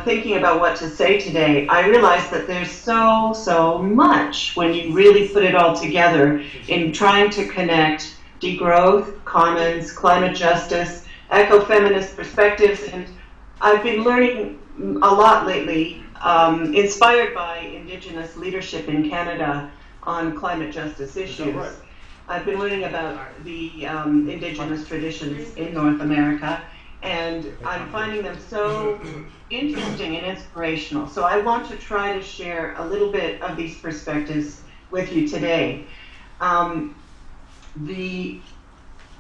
thinking about what to say today, I realized that there's so much when you really put it all together in trying to connect degrowth, commons, climate justice, ecofeminist perspectives, and I've been learning a lot lately, inspired by Indigenous leadership in Canada on climate justice issues. Right? I've been learning about the Indigenous traditions in North America, and I'm finding them so interesting and inspirational. So I want to try to share a little bit of these perspectives with you today.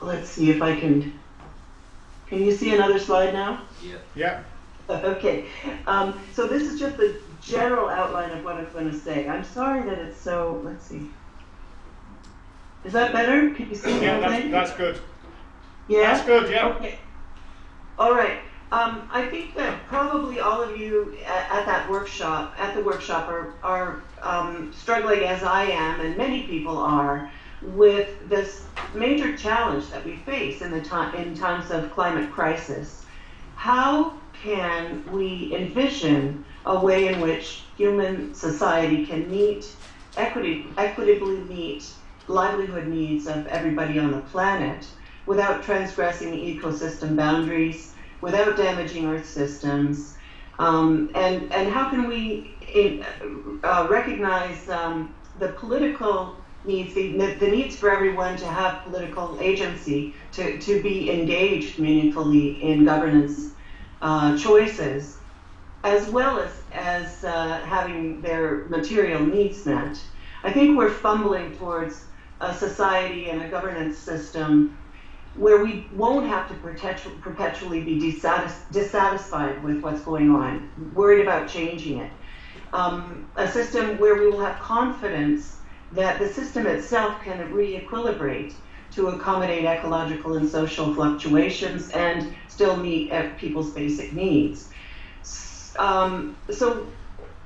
Let's see if I can you see another slide now? Yeah. Okay. So this is just the general outline of what I'm going to say. I'm sorry that it's so, let's see. Is that better? Can you see me? That's good. Yeah? That's good, yeah. Okay. All right. I think that probably all of you at the workshop are struggling as I am, and many people are, with this major challenge that we face in times of climate crisis. How can we envision a way in which human society can equitably meet livelihood needs of everybody on the planet without transgressing ecosystem boundaries, without damaging Earth systems, and how can we recognize the political needs, the needs for everyone to have political agency, to be engaged meaningfully in governance choices, as well as having their material needs met. I think we're fumbling towards a society and a governance system where we won't have to perpetually be dissatisfied with what's going on, worried about changing it. A system where we will have confidence that the system itself can re-equilibrate to accommodate ecological and social fluctuations and still meet people's basic needs. So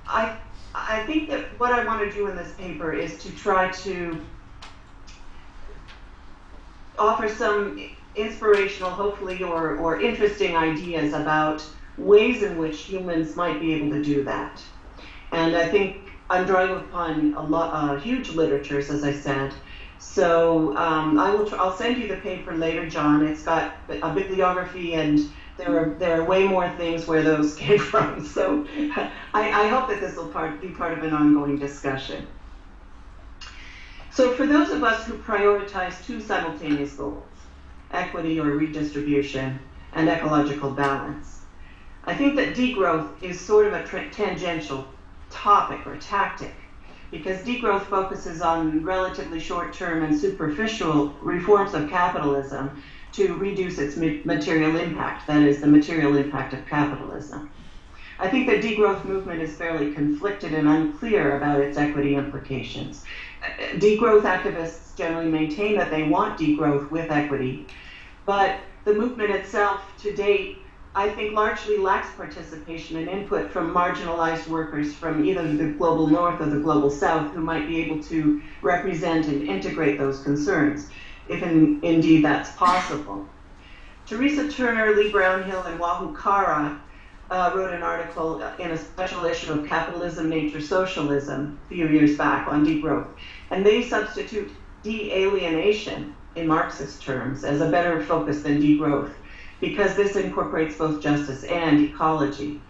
I think that what I want to do in this paper is to try to offer some inspirational, hopefully, or interesting ideas about ways in which humans might be able to do that. And I think I'm drawing upon huge literatures, as I said. So I'll send you the paper later, John. It's got a bibliography, and there are way more things where those came from. So I hope that this will be part of an ongoing discussion. So for those of us who prioritize two simultaneous goals, equity or redistribution and ecological balance, I think that degrowth is sort of a tangential topic or tactic, because degrowth focuses on relatively short-term and superficial reforms of capitalism to reduce its material impact, that is, the material impact of capitalism. I think the degrowth movement is fairly conflicted and unclear about its equity implications. Degrowth activists generally maintain that they want degrowth with equity, but the movement itself to date, I think, largely lacks participation and input from marginalized workers from either the global north or the global south who might be able to represent and integrate those concerns, if indeed that's possible. Teresa Turner, Lee Brownhill, and Wahu Kara wrote an article in a special issue of Capitalism, Nature, Socialism a few years back on degrowth. And they substitute de-alienation in Marxist terms as a better focus than degrowth, because this incorporates both justice and ecology.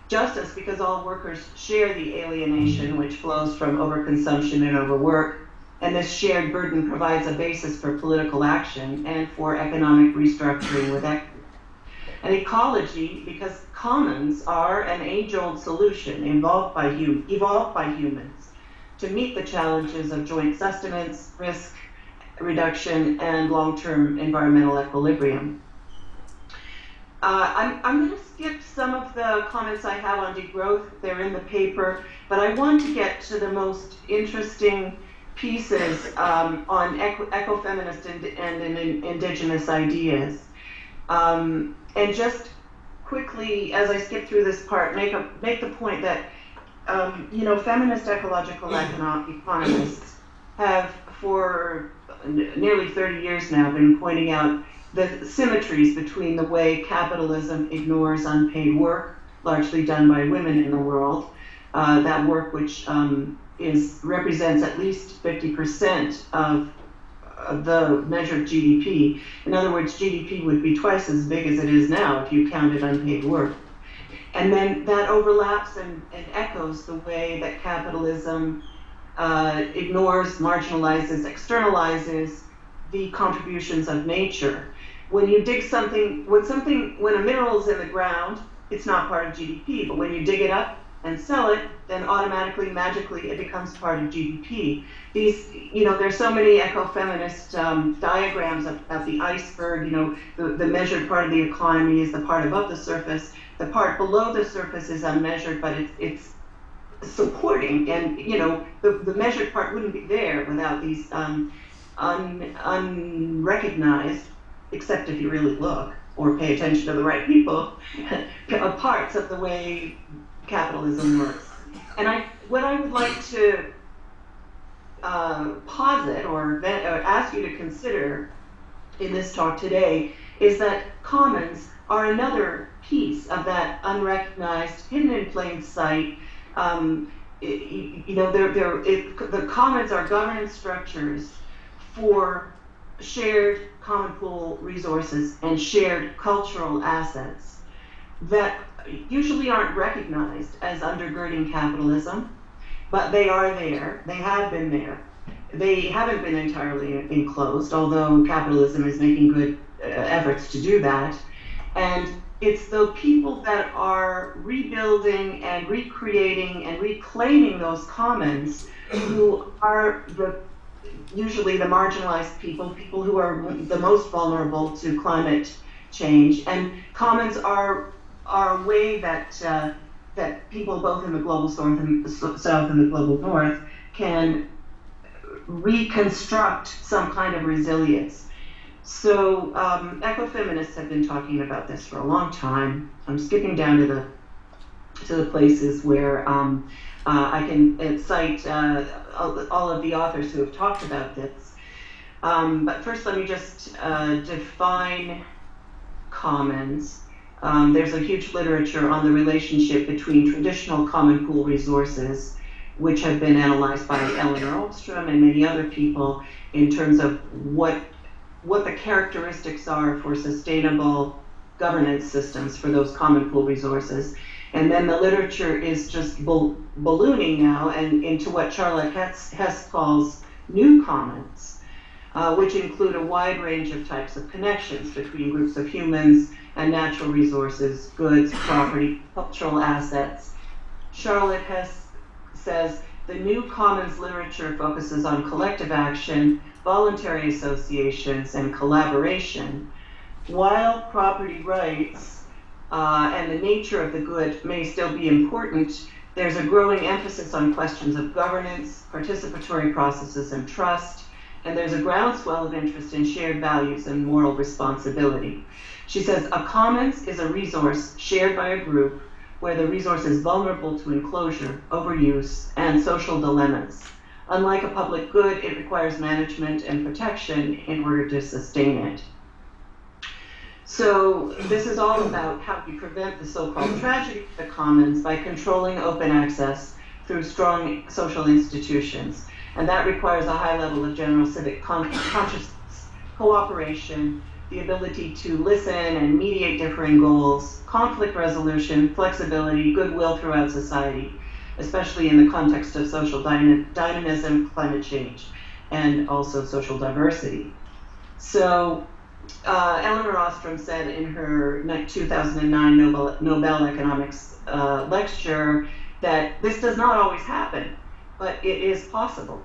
Justice, because all workers share the alienation which flows from overconsumption and overwork, and this shared burden provides a basis for political action and for economic restructuring with equity. And ecology, because commons are an age-old solution evolved by humans to meet the challenges of joint sustenance, risk reduction, and long-term environmental equilibrium. I'm going to skip some of the comments I have on degrowth. They're in the paper, but I want to get to the most interesting pieces on ecofeminist and Indigenous ideas. And just quickly, as I skip through this part, make the point that feminist ecological economists have for nearly 30 years now been pointing out the symmetries between the way capitalism ignores unpaid work, largely done by women in the world. That work, which represents at least 50% of the measured GDP. In other words, GDP would be twice as big as it is now if you counted unpaid work. And then that overlaps and echoes the way that capitalism ignores, marginalizes, externalizes the contributions of nature. When you dig something, when a mineral is in the ground, it's not part of GDP, but when you dig it up and sell it, then automatically, magically, it becomes part of GDP. These, there's so many eco-feminist diagrams of the iceberg. The measured part of the economy is the part above the surface. The part below the surface is unmeasured, but it's supporting, and the measured part wouldn't be there without these unrecognized, except if you really look or pay attention to the right people, parts of the way capitalism works. And what I would like to posit or ask you to consider in this talk today is that commons are another piece of that unrecognized, hidden in plain sight. The commons are governance structures for shared common pool resources and shared cultural assets that usually aren't recognized as undergirding capitalism, but they are there. They have been there. They haven't been entirely enclosed, although capitalism is making good efforts to do that. And it's the people that are rebuilding and recreating and reclaiming those commons who are usually the marginalized people who are the most vulnerable to climate change. And commons are a way that people both in the global south and the global north can reconstruct some kind of resilience. So ecofeminists have been talking about this for a long time. I'm skipping down to the places where I can cite all of the authors who have talked about this. But first, let me just define commons. There's a huge literature on the relationship between traditional common pool resources, which have been analyzed by Eleanor Ostrom and many other people in terms of what the characteristics are for sustainable governance systems for those common pool resources. And then the literature is just ballooning now and into what Charlotte Hess calls new commons, which include a wide range of types of connections between groups of humans and natural resources, goods, property, cultural assets. Charlotte Hess says the new commons literature focuses on collective action, voluntary associations, and collaboration, while property rights and the nature of the good may still be important. There's a growing emphasis on questions of governance, participatory processes, and trust, and there's a groundswell of interest in shared values and moral responsibility. She says, a commons is a resource shared by a group where the resource is vulnerable to enclosure, overuse, and social dilemmas. Unlike a public good, it requires management and protection in order to sustain it. So this is all about how we prevent the so-called tragedy of the commons by controlling open access through strong social institutions. And that requires a high level of general civic consciousness, cooperation, the ability to listen and mediate differing goals, conflict resolution, flexibility, goodwill throughout society, especially in the context of social dynamism, climate change, and also social diversity. So Eleanor Ostrom said in her 2009 Nobel Economics lecture that this does not always happen, but it is possible.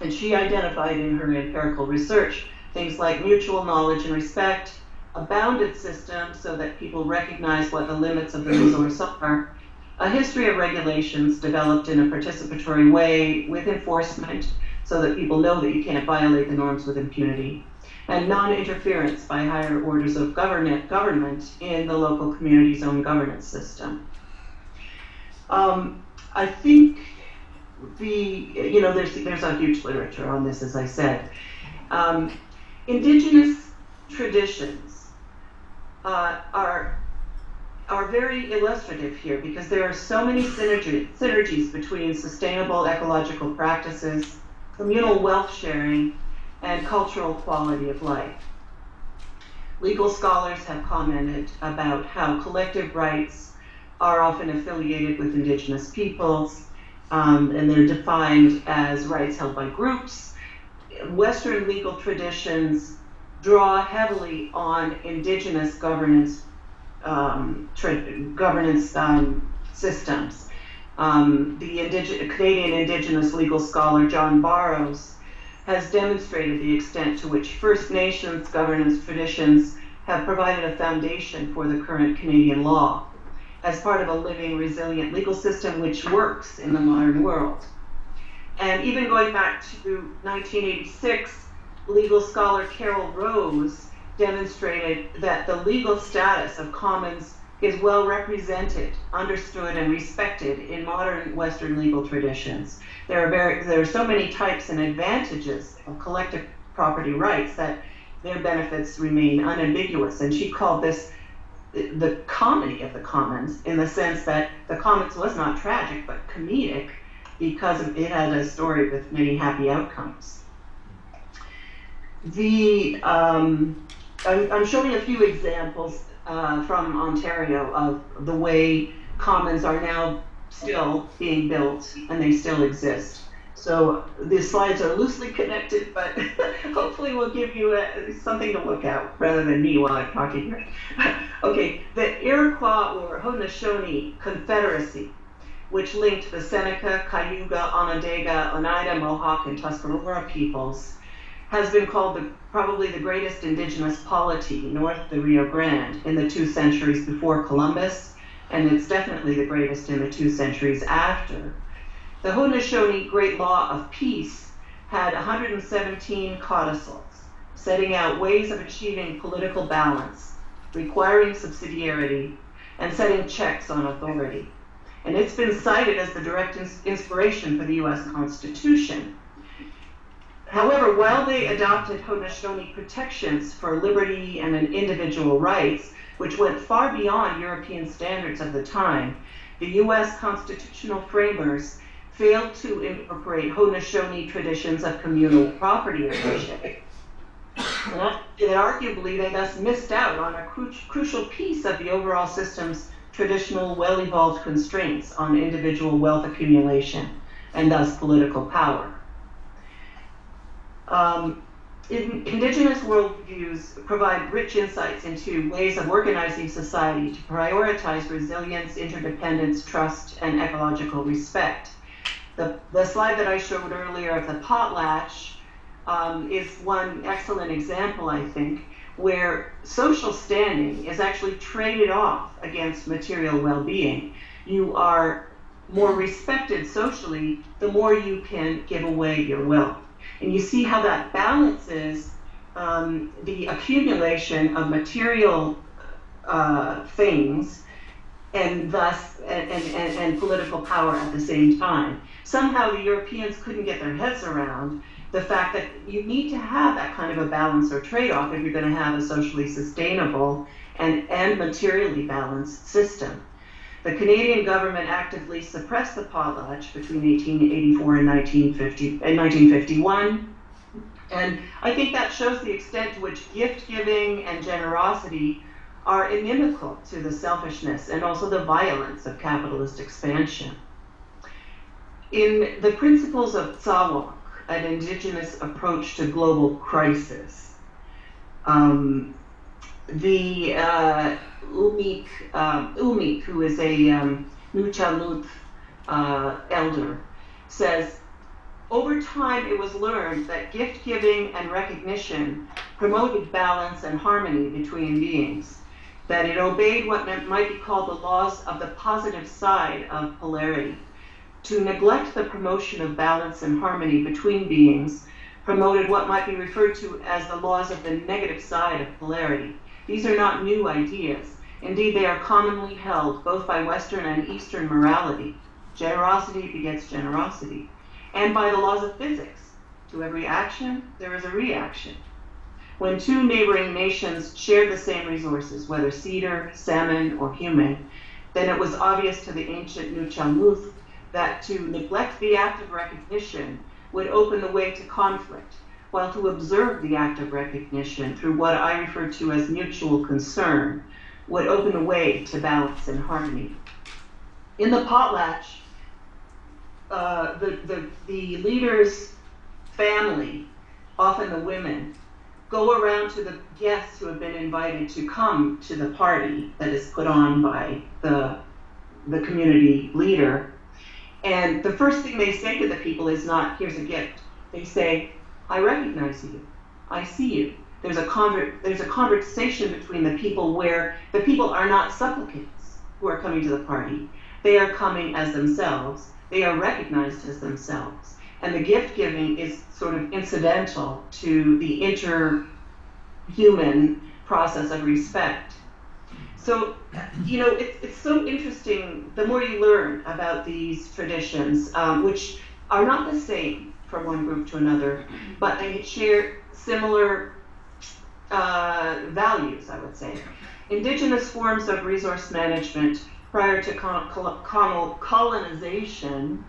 And she identified in her empirical research things like mutual knowledge and respect, a bounded system so that people recognize what the limits of the resource are, a history of regulations developed in a participatory way with enforcement so that people know that you can't violate the norms with impunity, and non-interference by higher orders of government in the local community's own governance system. I think there's a huge literature on this, as I said. Indigenous traditions are are very illustrative here because there are so many synergies between sustainable ecological practices, communal wealth sharing, and cultural quality of life. Legal scholars have commented about how collective rights are often affiliated with Indigenous peoples, and they're defined as rights held by groups. Western legal traditions draw heavily on Indigenous governance systems. The Canadian Indigenous legal scholar John Barrows has demonstrated the extent to which First Nations governance traditions have provided a foundation for the current Canadian law as part of a living, resilient legal system which works in the modern world. And even going back to 1986, legal scholar Carol Rose demonstrated that the legal status of commons is well represented, understood, and respected in modern Western legal traditions. There are so many types and advantages of collective property rights that their benefits remain unambiguous. And she called this the comedy of the commons, in the sense that the commons was not tragic but comedic because it had a story with many happy outcomes. I'm showing a few examples from Ontario of the way commons are now still being built and they still exist. So the slides are loosely connected, but hopefully will give you something to look at rather than me while I'm talking here. Okay, the Iroquois or Haudenosaunee Confederacy, which linked the Seneca, Cayuga, Onondaga, Oneida, Mohawk, and Tuscarora peoples, has been called probably the greatest Indigenous polity north of the Rio Grande in the 2 centuries before Columbus, and it's definitely the greatest in the 2 centuries after. The Haudenosaunee Great Law of Peace had 117 codicils, setting out ways of achieving political balance, requiring subsidiarity, and setting checks on authority. And it's been cited as the direct inspiration for the US Constitution. However, while they adopted Haudenosaunee protections for liberty and individual rights, which went far beyond European standards of the time, the US constitutional framers failed to incorporate Haudenosaunee traditions of communal property ownership. And arguably, they thus missed out on a crucial piece of the overall system's traditional, well-evolved constraints on individual wealth accumulation and thus political power. Indigenous worldviews provide rich insights into ways of organizing society to prioritize resilience, interdependence, trust, and ecological respect. The slide that I showed earlier of the potlatch is one excellent example, I think, where social standing is actually traded off against material well-being. You are more respected socially the more you can give away your wealth. And you see how that balances the accumulation of material things and thus and political power at the same time. Somehow the Europeans couldn't get their heads around the fact that you need to have that kind of a balance or trade-off if you're going to have a socially sustainable and materially balanced system. The Canadian government actively suppressed the potlatch between 1884 and 1951. And I think that shows the extent to which gift-giving and generosity are inimical to the selfishness and also the violence of capitalist expansion. In the Principles of Tsawak, an Indigenous approach to global crisis, the Umik, who is a Nuchalut elder, says, over time it was learned that gift-giving and recognition promoted balance and harmony between beings, that it obeyed what might be called the laws of the positive side of polarity. To neglect the promotion of balance and harmony between beings promoted what might be referred to as the laws of the negative side of polarity. These are not new ideas. Indeed, they are commonly held both by Western and Eastern morality. Generosity begets generosity. And by the laws of physics. To every action, there is a reaction. When two neighboring nations shared the same resources, whether cedar, salmon, or human, then it was obvious to the ancient Nuchalmuth that to neglect the act of recognition would open the way to conflict, while to observe the act of recognition through what I refer to as mutual concern would open the way to balance and harmony. In the potlatch, the leader's family, often the women, go around to the guests who have been invited to come to the party that is put on by the community leader. And the first thing they say to the people is not, here's a gift. They say, I recognize you. I see you. There's a conversation between the people where the people are not supplicants who are coming to the party. They are coming as themselves. They are recognized as themselves. And the gift giving is sort of incidental to the interhuman process of respect. So, you know, it's so interesting, the more you learn about these traditions, which are not the same from one group to another, but they share similar values, I would say. Indigenous forms of resource management prior to colonization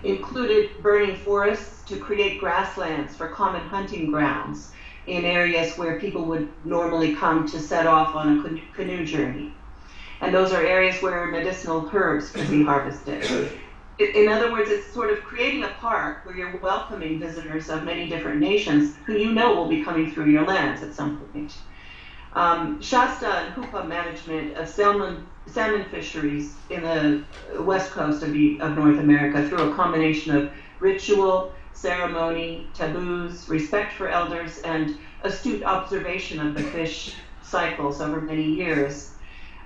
included burning forests to create grasslands for common hunting grounds in areas where people would normally come to set off on a canoe journey. And those are areas where medicinal herbs could be harvested. In other words, it's sort of creating a park where you're welcoming visitors of many different nations who you know will be coming through your lands at some point. Shasta and Hupa management of salmon fisheries in the west coast of North America through a combination of ritual, ceremony, taboos, respect for elders, and astute observation of the fish cycles over many years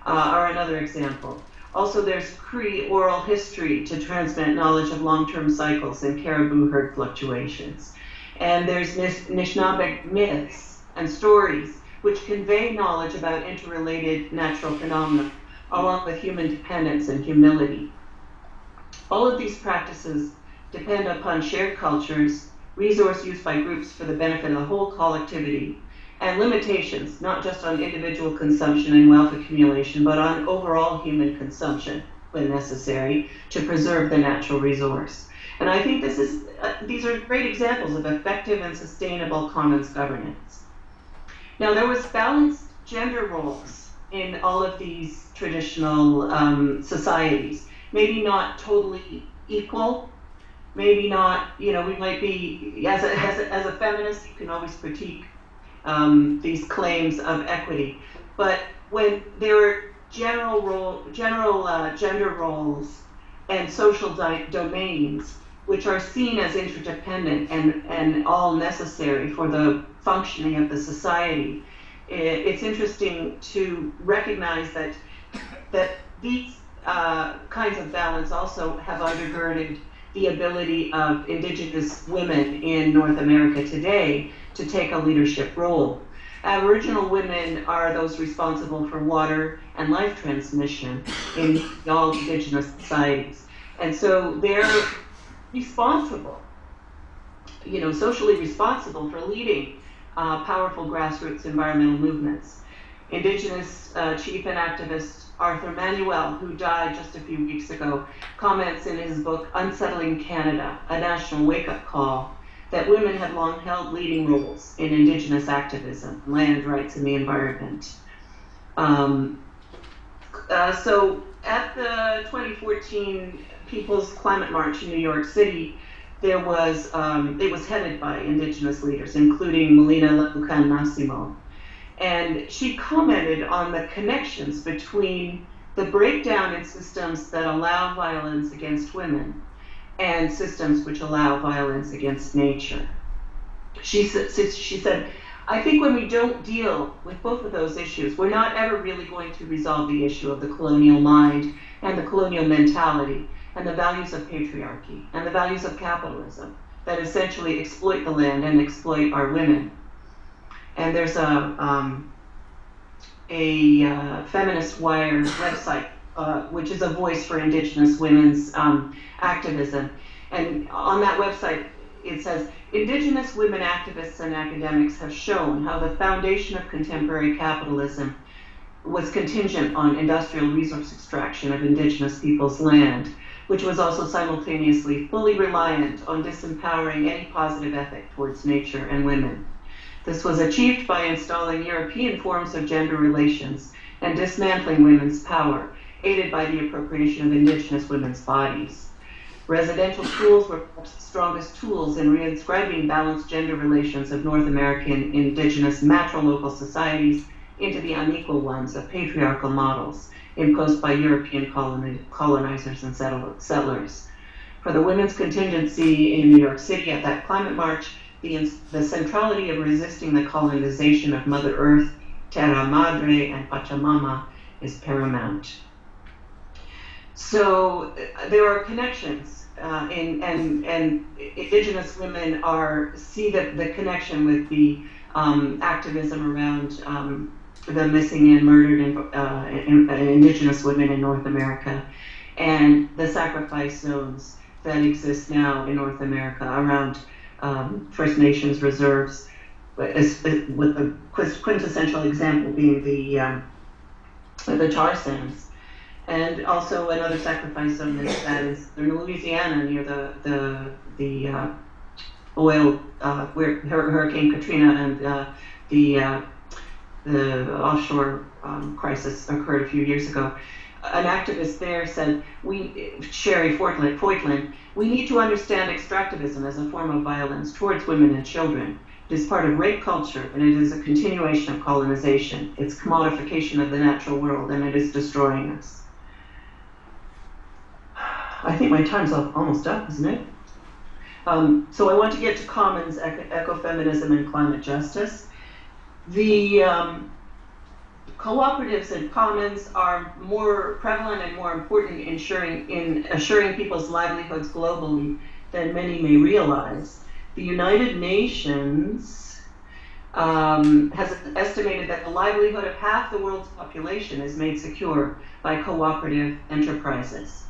are another example. Also, there's Cree oral history to transmit knowledge of long-term cycles and caribou herd fluctuations. And there's Anishinaabe myths and stories which convey knowledge about interrelated natural phenomena, along with human dependence and humility. All of these practices depend upon shared cultures, resource use by groups for the benefit of the whole collectivity, and limitations, not just on individual consumption and wealth accumulation, but on overall human consumption, when necessary, to preserve the natural resource. And I think these are great examples of effective and sustainable commons governance. Now, there was balanced gender roles in all of these traditional societies. Maybe not totally equal, maybe not, you know, we might be, as a feminist, you can always critique these claims of equity. But when there are general gender roles and social domains, which are seen as interdependent and all necessary for the functioning of the society, it's interesting to recognize that these kinds of balance also have undergirded the ability of Indigenous women in North America today to take a leadership role. Aboriginal women are those responsible for water and life transmission in all Indigenous societies. And so they're responsible, you know, socially responsible for leading powerful grassroots environmental movements. Indigenous chief and activist Arthur Manuel, who died just a few weeks ago, comments in his book Unsettling Canada, A National Wake-Up Call, that women have long held leading roles in Indigenous activism, land rights, and the environment. So at the 2014 People's Climate March in New York City, it was headed by Indigenous leaders, including Melina Lebucan-Massimo. And she commented on the connections between the breakdown in systems that allow violence against women and systems which allow violence against nature. She said, I think when we don't deal with both of those issues, we're not ever really going to resolve the issue of the colonial mind and the colonial mentality and the values of patriarchy and the values of capitalism that essentially exploit the land and exploit our women. And there's a Feminist Wire website, which is a voice for Indigenous women's activism. And on that website, it says, Indigenous women activists and academics have shown how the foundation of contemporary capitalism was contingent on industrial resource extraction of Indigenous peoples' land, which was also simultaneously fully reliant on disempowering any positive ethic towards nature and women. This was achieved by installing European forms of gender relations and dismantling women's power, aided by the appropriation of Indigenous women's bodies. Residential schools were perhaps the strongest tools in reinscribing balanced gender relations of North American Indigenous matrilocal societies into the unequal ones of patriarchal models imposed by European colonizers and settlers. For the women's contingency in New York City at that climate march, the centrality of resisting the colonization of Mother Earth, Terra Madre, and Pachamama is paramount. So there are connections, and Indigenous women see the connection with the activism around the missing and murdered Indigenous women in North America, and the sacrifice zones that exist now in North America around First Nations reserves, with the quintessential example being the tar sands. And also another sacrifice zone that is in Louisiana near the oil, where Hurricane Katrina and the offshore crisis occurred a few years ago. An activist there said, Sherry Foytland, we need to understand extractivism as a form of violence towards women and children. It is part of rape culture, and it is a continuation of colonization. It's commodification of the natural world, and it is destroying us. I think my time's almost up, isn't it? So I want to get to commons, ecofeminism, and climate justice. The cooperatives and commons are more prevalent and more important in assuring people's livelihoods globally than many may realize. The United Nations has estimated that the livelihood of half the world's population is made secure by cooperative enterprises.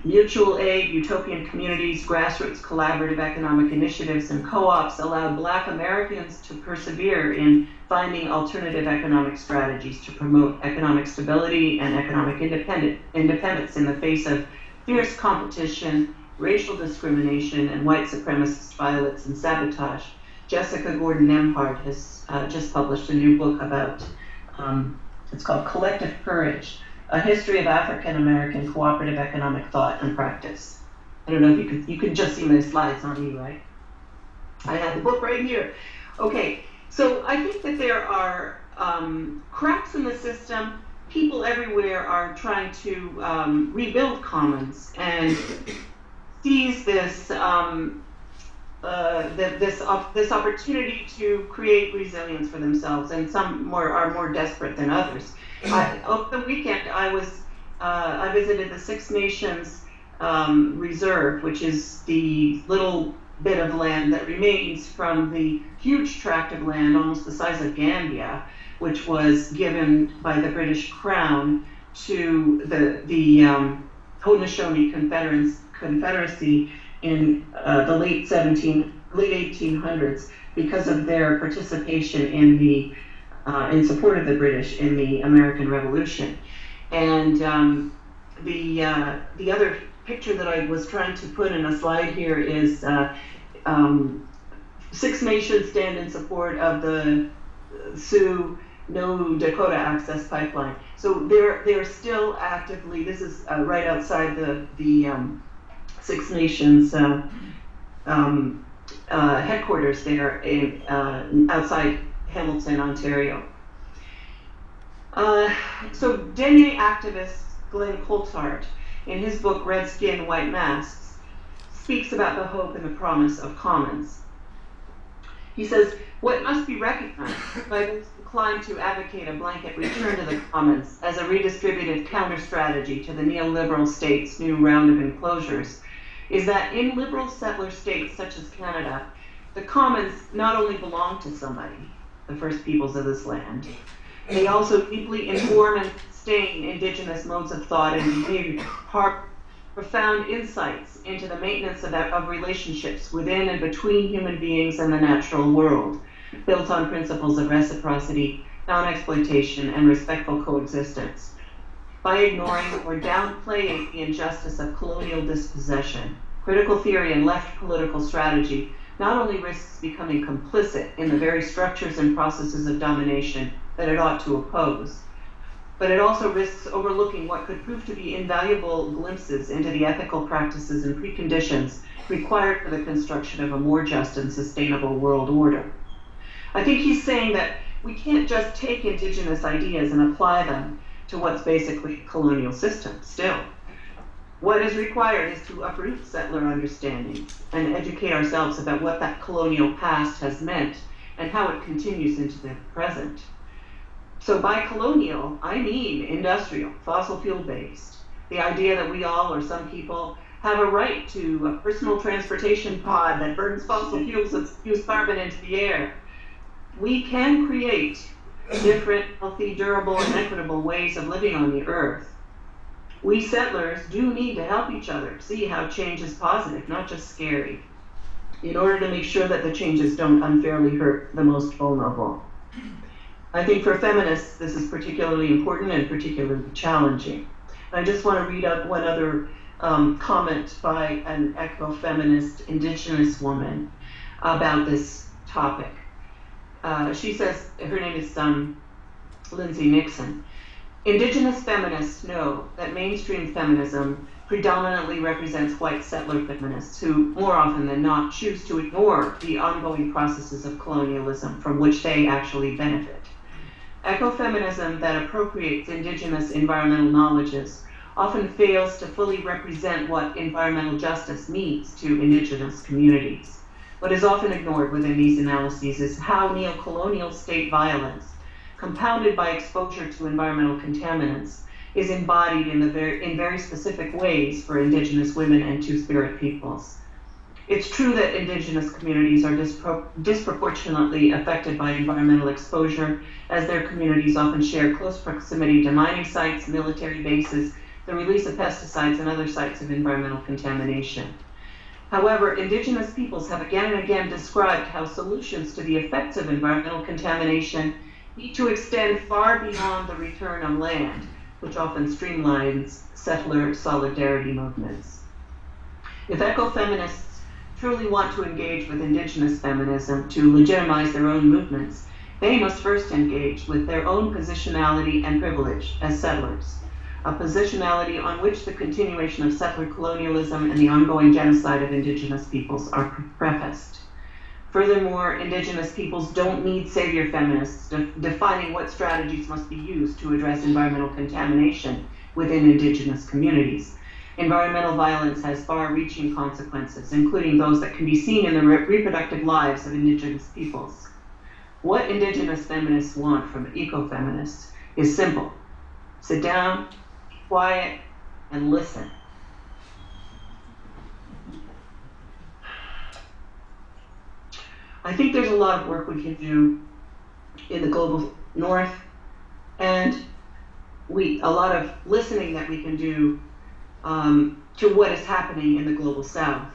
Mutual aid, utopian communities, grassroots collaborative economic initiatives, and co-ops allowed Black Americans to persevere in finding alternative economic strategies to promote economic stability and economic independence in the face of fierce competition, racial discrimination, and white supremacist violence and sabotage. Jessica Gordon-Nembhard has just published a new book about, it's called Collective Courage, A History of African American Cooperative Economic Thought and Practice. I don't know if you can just see my slides on me, right? I have the book right here. Okay, so I think that there are cracks in the system. People everywhere are trying to rebuild commons and seize this this opportunity to create resilience for themselves, and some are more desperate than others. Over the weekend, I visited the Six Nations Reserve, which is the little bit of land that remains from the huge tract of land, almost the size of Gambia, which was given by the British Crown to the Haudenosaunee Confederacy in the late 1800s because of their participation in support of the British in the American Revolution. And the other picture that I was trying to put in a slide here is Six Nations stand in support of the Sioux No Dakota Access Pipeline. So they're still actively. This is right outside the Six Nations headquarters there outside Hamilton, Ontario. So Dene activist Glenn Coulthard, in his book Red Skin, White Masks, speaks about the hope and the promise of commons. He says, what must be recognized by those inclined to advocate a blanket return to the commons as a redistributive counter-strategy to the neoliberal state's new round of enclosures is that in liberal settler states such as Canada, the commons not only belong to somebody, the first peoples of this land, they also deeply inform and sustain Indigenous modes of thought and behavior, profound insights into the maintenance of relationships within and between human beings and the natural world, built on principles of reciprocity, non-exploitation, and respectful coexistence. By ignoring or downplaying the injustice of colonial dispossession, critical theory and left political strategy not only risks becoming complicit in the very structures and processes of domination that it ought to oppose, but it also risks overlooking what could prove to be invaluable glimpses into the ethical practices and preconditions required for the construction of a more just and sustainable world order. I think he's saying that we can't just take indigenous ideas and apply them to what's basically a colonial system still. What is required is to uproot settler understandings and educate ourselves about what that colonial past has meant and how it continues into the present. So by colonial, I mean industrial, fossil fuel-based. The idea that we all, or some people, have a right to a personal transportation pod that burns fossil fuels and spews carbon into the air. We can create different, healthy, durable, and equitable ways of living on the earth. We settlers do need to help each other see how change is positive, not just scary, in order to make sure that the changes don't unfairly hurt the most vulnerable. I think for feminists, this is particularly important and particularly challenging. I just want to read up one other comment by an eco-feminist Indigenous woman about this topic. She says, her name is Lindsay Nixon. Indigenous feminists know that mainstream feminism predominantly represents white settler feminists who, more often than not, choose to ignore the ongoing processes of colonialism from which they actually benefit. Ecofeminism that appropriates indigenous environmental knowledges often fails to fully represent what environmental justice means to indigenous communities. What is often ignored within these analyses is how neocolonial state violence, compounded by exposure to environmental contaminants, is embodied in very specific ways for indigenous women and two-spirit peoples. It's true that indigenous communities are disproportionately affected by environmental exposure, as their communities often share close proximity to mining sites, military bases, the release of pesticides, and other sites of environmental contamination. However, indigenous peoples have again and again described how solutions to the effects of environmental contamination need to extend far beyond the return on land, which often streamlines settler solidarity movements. If ecofeminists truly want to engage with indigenous feminism to legitimize their own movements, they must first engage with their own positionality and privilege as settlers, a positionality on which the continuation of settler colonialism and the ongoing genocide of indigenous peoples are prefaced. Furthermore, indigenous peoples don't need savior feminists defining what strategies must be used to address environmental contamination within indigenous communities. Environmental violence has far-reaching consequences, including those that can be seen in the reproductive lives of indigenous peoples. What indigenous feminists want from ecofeminists is simple. Sit down, be quiet, and listen. I think there's a lot of work we can do in the global north, and a lot of listening that we can do to what is happening in the global south,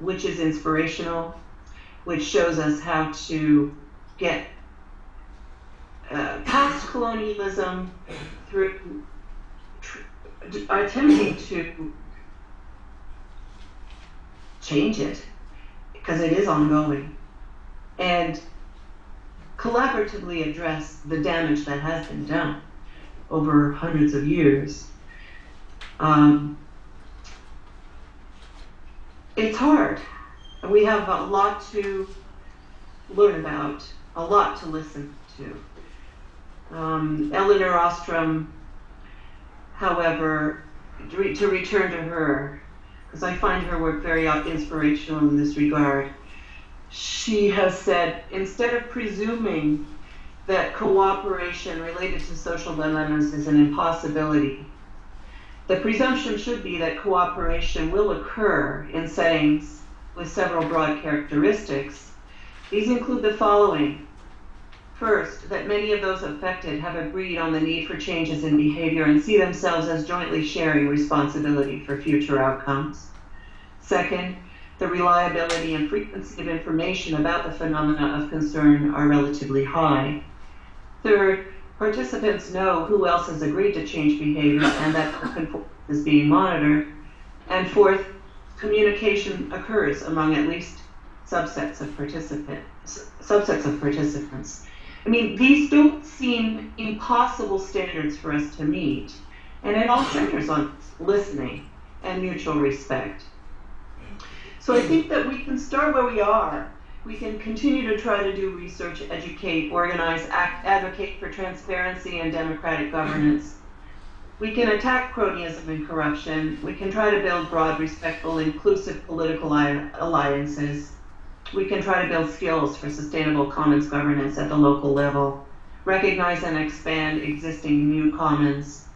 which is inspirational, which shows us how to get past colonialism through attempting to change it, because it is ongoing, and collaboratively address the damage that has been done over hundreds of years. It's hard. We have a lot to learn about, a lot to listen to. Elinor Ostrom, however, to return to her, because I find her work very inspirational in this regard, she has said, instead of presuming that cooperation related to social dilemmas is an impossibility, the presumption should be that cooperation will occur in settings with several broad characteristics. These include the following. First, that many of those affected have agreed on the need for changes in behavior and see themselves as jointly sharing responsibility for future outcomes. Second, the reliability and frequency of information about the phenomena of concern are relatively high. Third, participants know who else has agreed to change behavior and that conformance is being monitored. And fourth, communication occurs among at least subsets of participants. I mean, these don't seem impossible standards for us to meet, and it all centers on listening and mutual respect. So I think that we can start where we are. We can continue to try to do research, educate, organize, advocate for transparency and democratic governance. We can attack cronyism and corruption. We can try to build broad, respectful, inclusive political alliances. We can try to build skills for sustainable commons governance at the local level, recognize and expand existing new commons,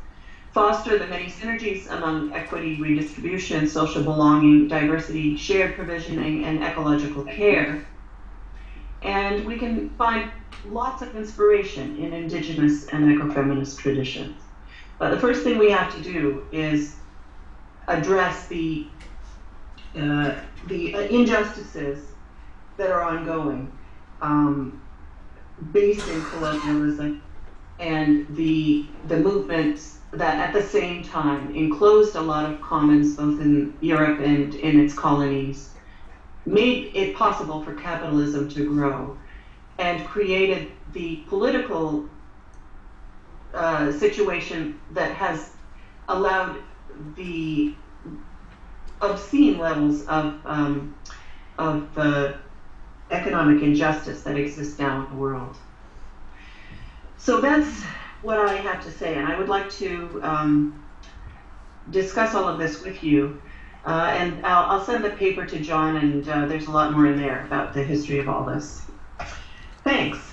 foster the many synergies among equity, redistribution, social belonging, diversity, shared provisioning, and ecological care. And we can find lots of inspiration in Indigenous and ecofeminist traditions. But the first thing we have to do is address the injustices that are ongoing, based in colonialism and the movements that at the same time enclosed a lot of commons both in Europe and in its colonies, made it possible for capitalism to grow, and created the political situation that has allowed the obscene levels of economic injustice that exists now in the world. So that's what I have to say, and I would like to discuss all of this with you. And I'll send the paper to John, and there's a lot more in there about the history of all this. Thanks.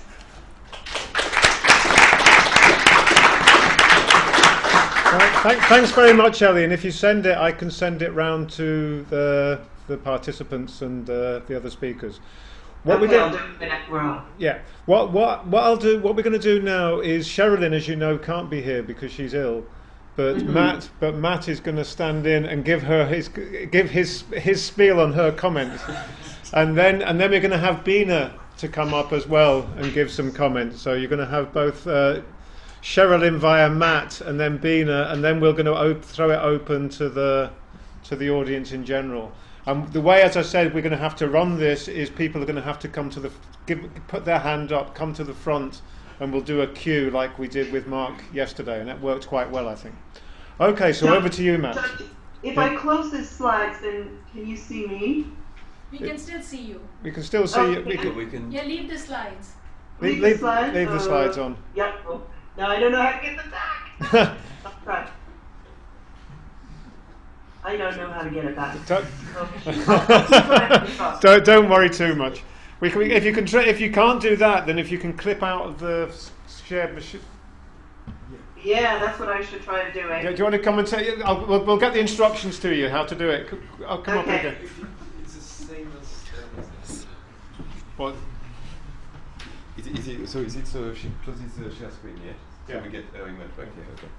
Thanks very much, Ellie. And if you send it, I can send it round to the participants and the other speakers. I'll do it next row. Yeah. What I'll do. What we're going to do now is Sherilyn, as you know, can't be here because she's ill. But Matt is going to stand in and give his spiel on her comments, and then we're going to have Bina to come up as well and give some comments. So you're going to have both Sherilyn via Matt and then Bina, and then we're going to throw it open to the audience in general. The way, as I said, we're going to have to run this is people are going to have to come to put their hand up, come to the front. And we'll do a queue like we did with Mark yesterday, and that worked quite well, I think. Okay, so over to you, Matt. If I close the slides, then can you see me? We can still see you. We can still see you. We can. Yeah, leave the slides. Leave the slides on. Yep. Now I don't know how to get them back. Right. I don't know how to get it back. Don't worry too much. If you can't do that, then if you can clip out of the shared machine. Yeah, that's what I should try to do. Do you want to come and say? We'll get the instructions to you how to do it. I'll come up again. It's the same as. What? Is it so she closes the share screen, yeah? So we get email back here, okay.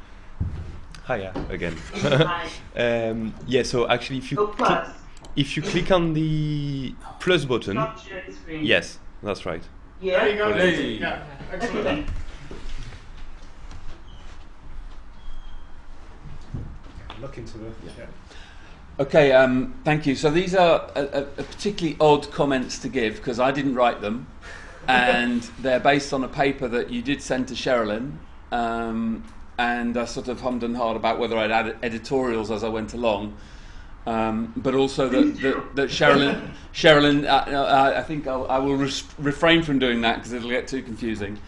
Hiya again. Hi. Yeah, so actually if you click on the plus button, yes, that's right. Yeah. There you go. Hey. Yeah, excellent. Look into the. Yeah. Okay, thank you. So these are particularly odd comments to give because I didn't write them, and they're based on a paper that you did send to Sherilyn. And I sort of hummed and hawed about whether I'd add editorials as I went along. But also that Sherilyn, I think I will refrain from doing that because it'll get too confusing.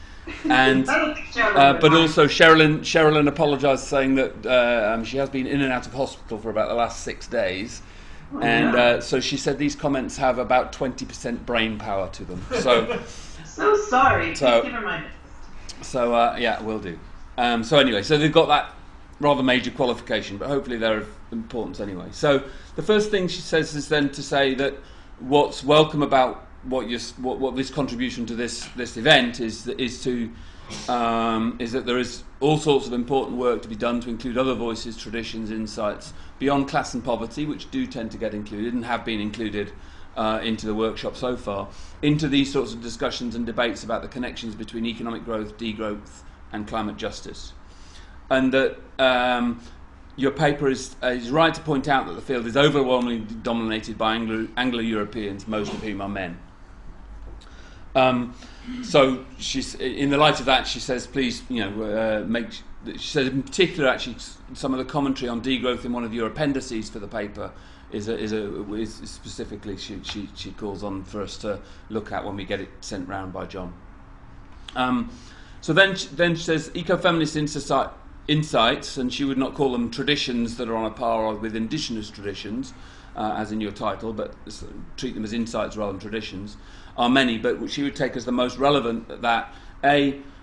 And but also Sherilyn apologised, saying that she has been in and out of hospital for about the last 6 days, and so she said these comments have about 20% brain power to them. So sorry. So, give her my best. So yeah, will do. So anyway, so they've got that rather major qualification, but hopefully they're of importance anyway. So the first thing she says is then to say that what's welcome about what this contribution to this event is that there is all sorts of important work to be done to include other voices, traditions, insights beyond class and poverty, which do tend to get included and have been included into the workshop so far, into these sorts of discussions and debates about the connections between economic growth, degrowth, and climate justice. And that your paper is right to point out that the field is overwhelmingly dominated by Anglo-Europeans, most of whom are men. So she's, in the light of that, she says, please, she says in particular, actually, some of the commentary on degrowth in one of your appendices for the paper is specifically she calls on for us to look at when we get it sent round by John. So then she says ecofeminist insights, and she would not call them traditions that are on a par with indigenous traditions, as in your title, but treat them as insights rather than traditions, are many, but she would take as the most relevant that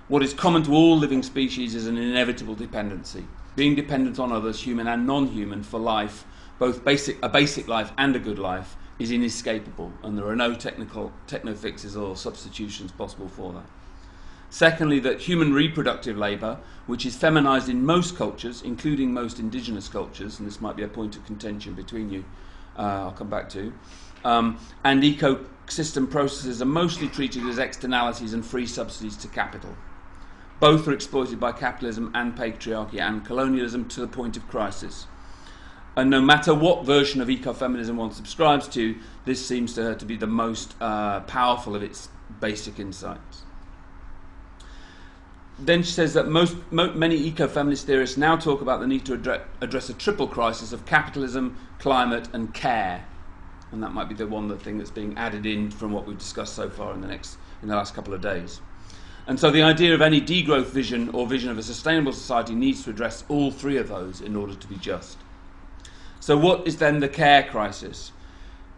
what is common to all living species is an inevitable dependency. Being dependent on others, human and non-human, for life, both a basic life and a good life, is inescapable, and there are no techno fixes or substitutions possible for that. Secondly, that human reproductive labour, which is feminised in most cultures, including most indigenous cultures, and this might be a point of contention between you, I'll come back to, and ecosystem processes are mostly treated as externalities and free subsidies to capital. Both are exploited by capitalism and patriarchy and colonialism to the point of crisis. And no matter what version of ecofeminism one subscribes to, this seems to her to be the most powerful of its basic insights. Then she says that many ecofeminist theorists now talk about the need to address a triple crisis of capitalism, climate and care. And that might be the thing that's being added in from what we've discussed so far in the last couple of days. And so the idea of any degrowth vision or vision of a sustainable society needs to address all three of those in order to be just. So what is then the care crisis?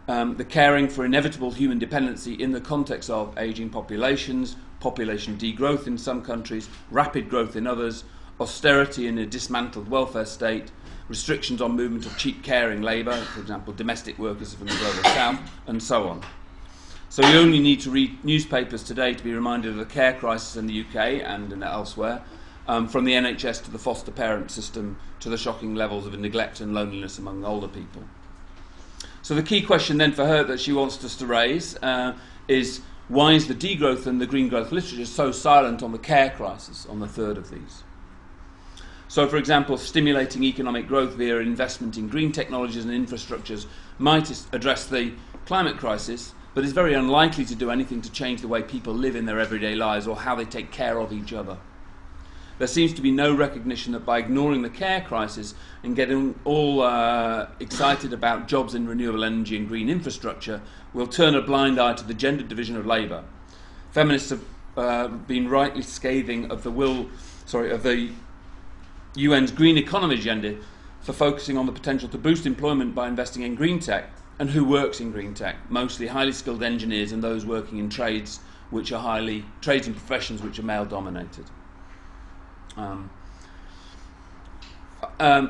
The caring for inevitable human dependency in the context of ageing populations, population degrowth in some countries, rapid growth in others, austerity in a dismantled welfare state, restrictions on movement of cheap caring labour, for example, domestic workers from the global south, and so on. So you only need to read newspapers today to be reminded of the care crisis in the UK and elsewhere, from the NHS to the foster parent system to the shocking levels of neglect and loneliness among older people. So the key question then for her that she wants us to raise is, why is the degrowth and the green growth literature so silent on the care crisis, on the third of these? So, for example, stimulating economic growth via investment in green technologies and infrastructures might address the climate crisis, but is very unlikely to do anything to change the way people live in their everyday lives or how they take care of each other. There seems to be no recognition that by ignoring the care crisis and getting all excited about jobs in renewable energy and green infrastructure, we'll turn a blind eye to the gender division of labour. Feminists have been rightly scathing of the UN's green economy agenda for focusing on the potential to boost employment by investing in green tech, and who works in green tech, mostly highly skilled engineers and those working in trades and professions which are male dominated.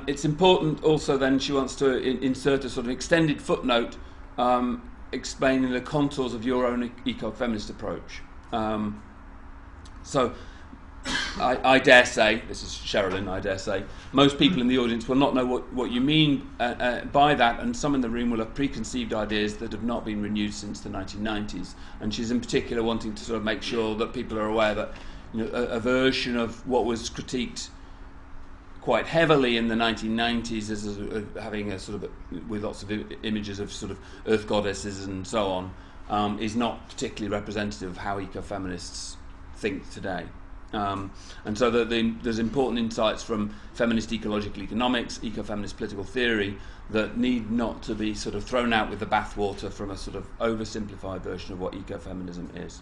It's important also then she wants to insert a sort of extended footnote explaining the contours of your own ecofeminist approach. So I dare say, this is Sherilyn, I dare say, most people in the audience will not know what you mean by that, and some in the room will have preconceived ideas that have not been renewed since the 1990s. And she's in particular wanting to sort of make sure that people are aware that a version of what was critiqued quite heavily in the 1990s as having a sort of with lots of images of sort of earth goddesses and so on is not particularly representative of how ecofeminists think today. And so there's important insights from feminist ecological economics, ecofeminist political theory that need not to be sort of thrown out with the bathwater from a sort of oversimplified version of what ecofeminism is.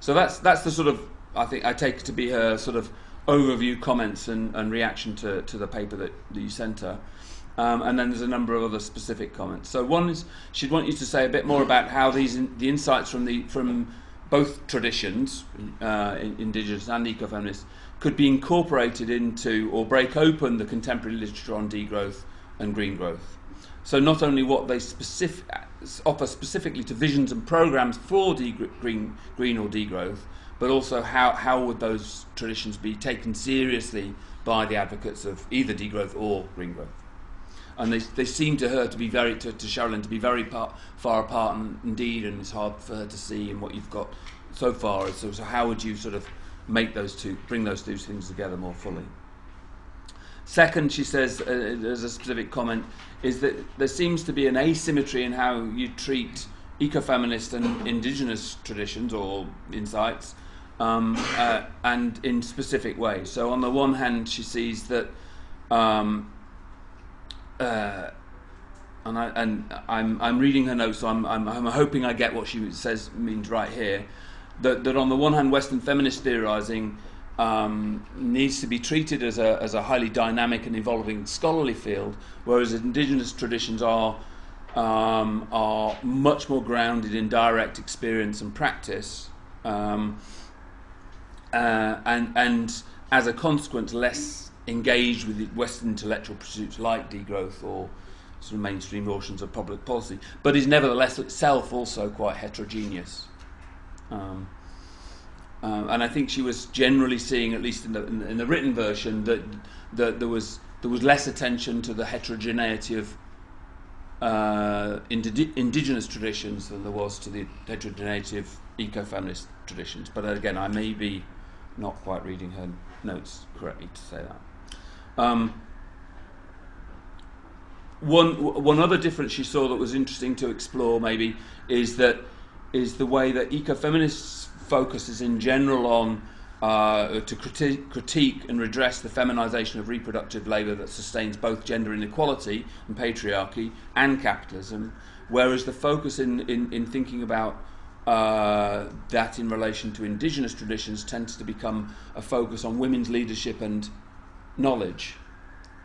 So that's the sort of, I think I take to be her sort of overview comments and reaction to the paper that you sent her. And then there's a number of other specific comments. So one is she'd want you to say a bit more about how the insights from both traditions, Indigenous and ecofeminist, could be incorporated into or break open the contemporary literature on degrowth and green growth. So not only what they offer specifically to visions and programs for green or degrowth, but also how would those traditions be taken seriously by the advocates of either degrowth or green growth. And they seem to her to be to Sherilyn to be very far apart, and indeed, and it's hard for her to see in what you've got so far. So how would you sort of bring those two things together more fully? Second, she says, as a specific comment, is that there seems to be an asymmetry in how you treat ecofeminist and indigenous traditions or insights, and in specific ways. So on the one hand, she sees that, and I'm reading her notes, so I'm hoping I get what she means right here. That on the one hand, Western feminist theorizing needs to be treated as a highly dynamic and evolving scholarly field, whereas indigenous traditions are much more grounded in direct experience and practice, and as a consequence less engaged with Western intellectual pursuits like degrowth or sort of mainstream notions of public policy, but is nevertheless itself also quite heterogeneous. And I think she was generally seeing, at least in the written version, that there was less attention to the heterogeneity of indigenous traditions than there was to the heterogeneity of ecofeminist traditions. But again, I may be not quite reading her notes correctly to say that. One other difference she saw that was interesting to explore maybe is the way that ecofeminists focuses in general on to critique and redress the feminization of reproductive labour that sustains both gender inequality and patriarchy and capitalism, whereas the focus in thinking about that in relation to indigenous traditions tends to become a focus on women's leadership and knowledge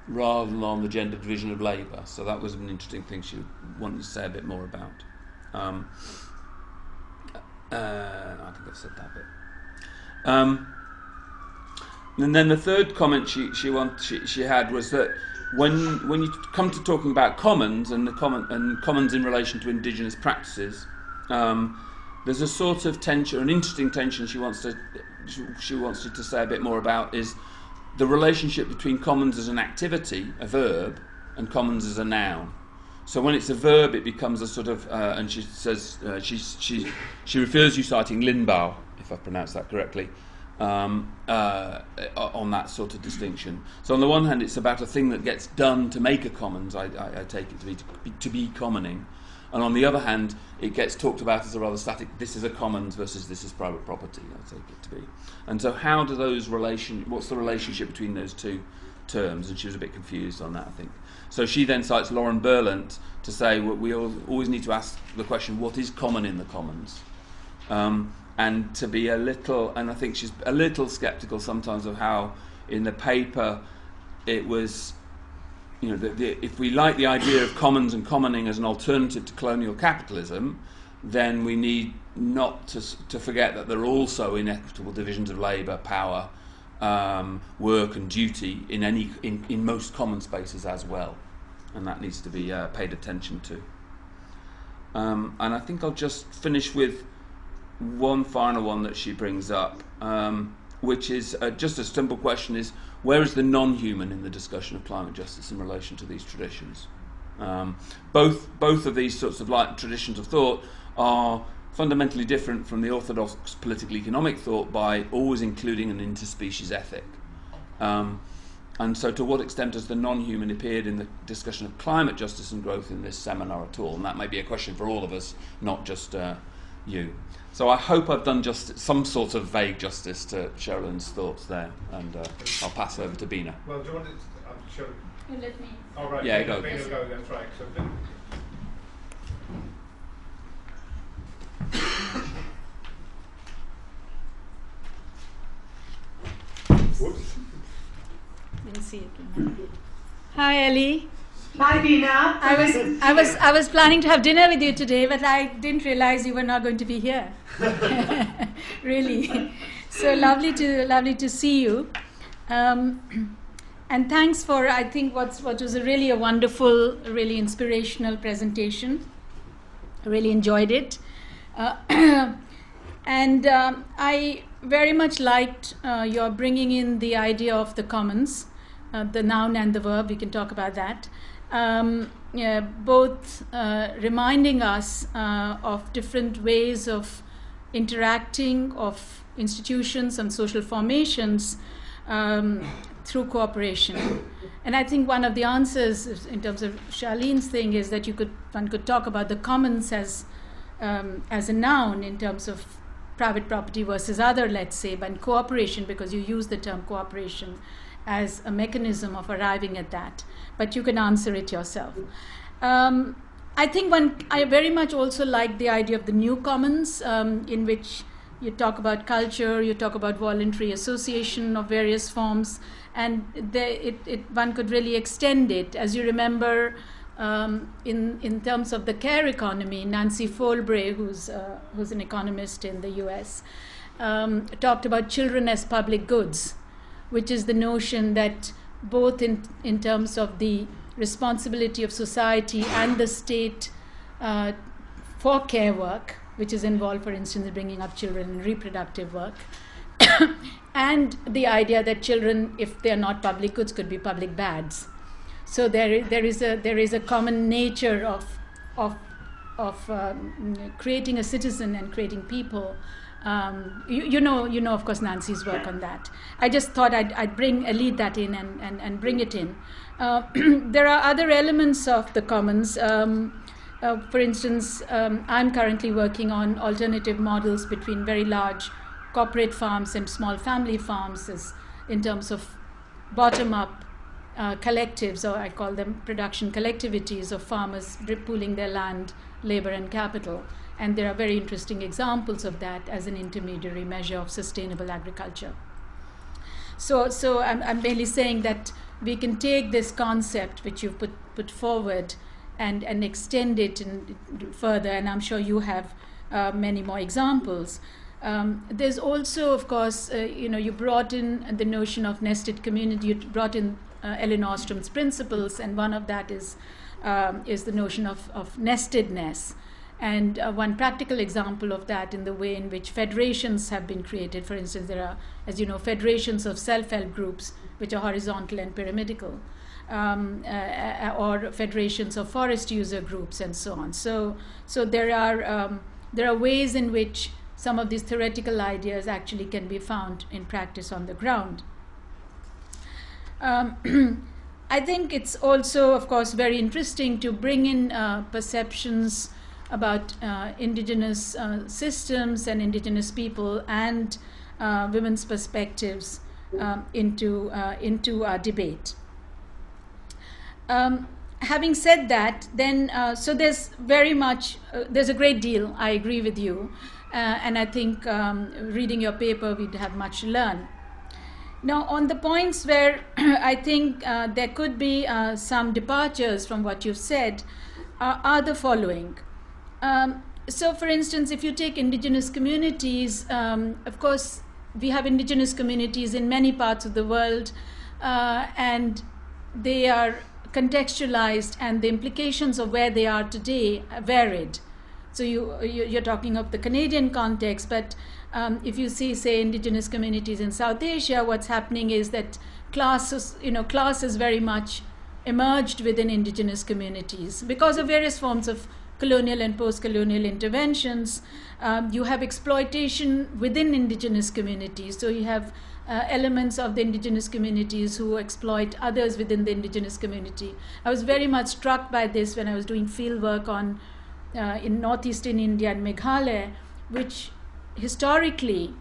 rather than on the gender division of labour. So that was an interesting thing she wanted to say a bit more about. I think I've said that bit. And then the third comment she had was that when you come to talking about commons and commons in relation to indigenous practices, there's a sort of tension, an interesting tension she wants you to say a bit more about, is the relationship between commons as an activity, a verb, and commons as a noun. So when it's a verb, it becomes a sort of, and she says she refers you citing Linbao, if I've pronounced that correctly, on that sort of distinction. So on the one hand, it's about a thing that gets done to make a commons. I take it to be commoning, and on the other hand, it gets talked about as a rather static. This is a commons versus this is private property. I take it to be. And so how do those what's the relationship between those two terms? And she was a bit confused on that, I think. So she then cites Lauren Berlant to say we always need to ask the question, what is common in the commons? And to be a little, and I think she's a little sceptical sometimes of how in the paper it was, if we like the idea of commons and commoning as an alternative to colonial capitalism, then we need not to forget that there are also inequitable divisions of labour, power, work and duty in most common spaces as well, and that needs to be paid attention to. And I think I'll just finish with one final one that she brings up, which is just a simple question: is where is the non-human in the discussion of climate justice in relation to these traditions? Both of these sorts of traditions of thought are fundamentally different from the orthodox political economic thought by always including an interspecies ethic. And so to what extent has the non-human appeared in the discussion of climate justice and growth in this seminar at all? And that may be a question for all of us, not just you. So I hope I've done some sort of vague justice to Sherilyn's thoughts there, and I'll pass over to Bina. Well, do you want to show? You let me. Oh, right. Yeah, Bina, go. Bina, go. That's right. So, whoops. Didn't see it. Hi, Ellie. Hi, Bina. I was planning to have dinner with you today, but I didn't realize you were not going to be here. Really, so lovely to see you. And thanks for, I think, what was really a wonderful, really inspirational presentation. I really enjoyed it. And I very much liked your bringing in the idea of the commons, the noun and the verb. We can talk about that. Both reminding us of different ways of interacting, of institutions and social formations through cooperation. And I think one of the answers in terms of Charlene's thing is that one could talk about the commons as a noun in terms of private property versus other, let's say, but cooperation, because you use the term cooperation as a mechanism of arriving at that. But you can answer it yourself. I think I very much also like the idea of the new commons, in which you talk about culture, you talk about voluntary association of various forms, and one could really extend it. As you remember, in terms of the care economy, Nancy Folbray, who's an economist in the US, talked about children as public goods, which is the notion that both in terms of the responsibility of society and the state for care work, which is involved, for instance, in bringing up children in reproductive work, and the idea that children, if they are not public goods, could be public bads. So there is a common nature of creating a citizen and creating people. You know, of course, Nancy's work on that. I just thought I'd lead that in and bring it in. There are other elements of the commons. For instance, I'm currently working on alternative models between very large corporate farms and small family farms, in terms of bottom-up collectives, or I call them production collectivities of farmers pooling their land, labor, and capital. And there are very interesting examples of that as an intermediary measure of sustainable agriculture. So I'm mainly saying that we can take this concept which you've put forward and extend it further, and I'm sure you have many more examples. There's also, of course, you brought in the notion of nested community. You brought in Ellen Ostrom's principles, and one of that is the notion of nestedness. And one practical example of that in the way in which federations have been created. For instance, there are, as you know, federations of self-help groups, which are horizontal and pyramidal, or federations of forest user groups, and so on. So there are ways in which some of these theoretical ideas actually can be found in practice on the ground. I think it's also, of course, very interesting to bring in perceptions about indigenous systems and indigenous people and women's perspectives into our debate. Having said that, then so there's very much there's a great deal. I agree with you, and I think reading your paper we'd have much to learn. Now, on the points where I think there could be some departures from what you've said are the following. So, for instance, if you take indigenous communities, of course, we have indigenous communities in many parts of the world, and they are contextualized, and the implications of where they are today are varied. So you're talking of the Canadian context, but if you see, say, indigenous communities in South Asia, what's happening is that class has very much emerged within indigenous communities because of various forms of colonial and post-colonial interventions. You have exploitation within indigenous communities. So you have elements of the indigenous communities who exploit others within the indigenous community. I was very much struck by this when I was doing field work in northeastern India and Meghalaya, which historically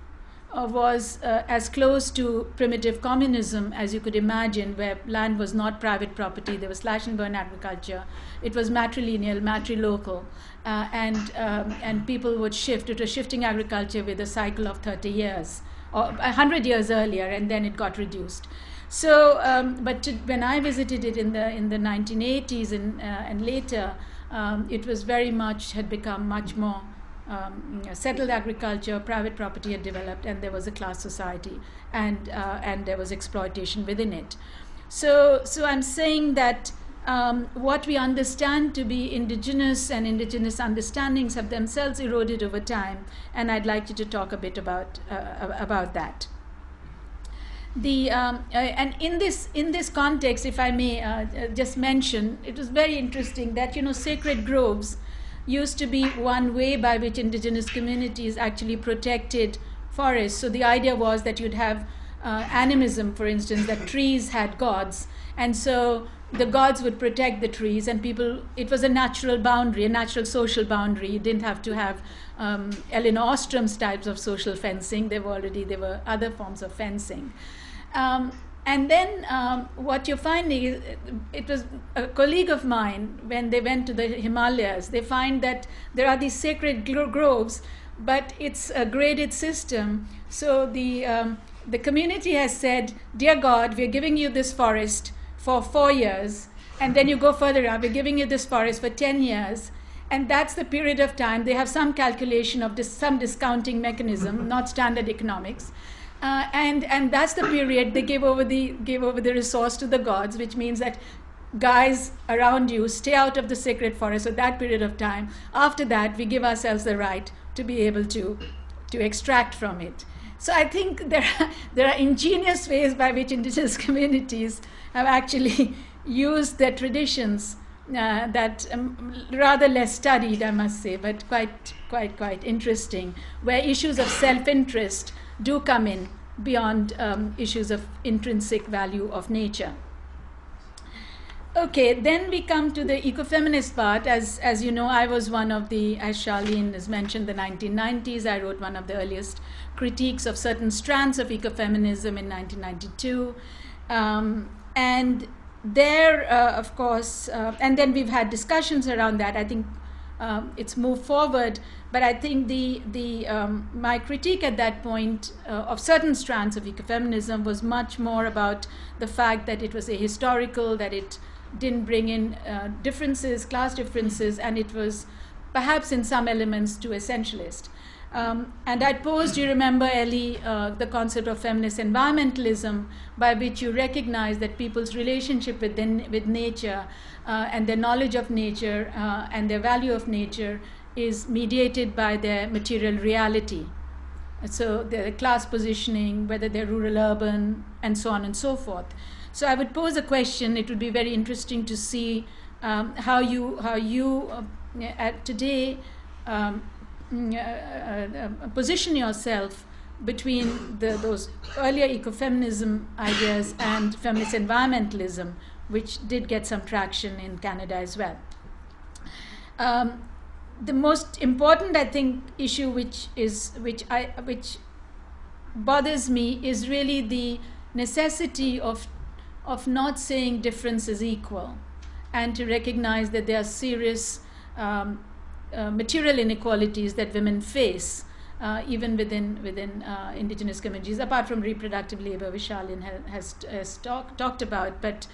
was as close to primitive communism as you could imagine, where land was not private property. There was slash and burn agriculture. It was matrilineal, matrilocal, and people would shift. It was shifting agriculture with a cycle of 30 years, or 100 years earlier, and then it got reduced. So, when I visited it in the 1980s and later, it was very much had become much more settled agriculture. Private property had developed, and there was a class society, and there was exploitation within it. So I'm saying that what we understand to be indigenous and indigenous understandings have themselves eroded over time, and I'd like you to talk a bit about that. And in this context, if I may just mention, it was very interesting that sacred groves used to be one way by which indigenous communities actually protected forests. So the idea was that you'd have animism, for instance, that trees had gods, and so the gods would protect the trees, and it was a natural boundary, a natural social boundary. You didn't have to have Elinor Ostrom's types of social fencing. There were other forms of fencing. And then what you're finding is, it was a colleague of mine, when they went to the Himalayas, they find that there are these sacred groves, but it's a graded system. So the community has said, dear God, we're giving you this forest for 4 years, and then you go further up, we're giving you this forest for 10 years, and that's the period of time. They have some calculation of some discounting mechanism, not standard economics. And that's the period they gave over the resource to the gods, which means that guys around you stay out of the sacred forest for that period of time. After that, we give ourselves the right to be able to extract from it. So I think there are ingenious ways by which indigenous communities have actually used their traditions that rather less studied, I must say, but quite interesting, where issues of self-interest do come in beyond issues of intrinsic value of nature. Okay, then we come to the ecofeminist part. As you know, I was one of the, as Charlene has mentioned, the 1990s. I wrote one of the earliest critiques of certain strands of ecofeminism in 1992. And there, of course, and then we've had discussions around that. I think it's moved forward, but I think my critique at that point of certain strands of ecofeminism was much more about the fact that it was ahistorical, that it didn't bring in differences, class differences, and it was perhaps in some elements too essentialist. And I posed, you remember, Ellie, the concept of feminist environmentalism, by which you recognize that people's relationship with nature and their knowledge of nature and their value of nature is mediated by their material reality. So their class positioning, whether they're rural, urban, and so on and so forth. So I would pose a question. It would be very interesting to see how you today position yourself between those earlier ecofeminism ideas and feminist environmentalism, which did get some traction in Canada as well. The most important, I think, issue which bothers me is really the necessity of not saying difference is equal, and to recognize that there are serious material inequalities that women face, even within indigenous communities, apart from reproductive labor, which Charlene has talked about. But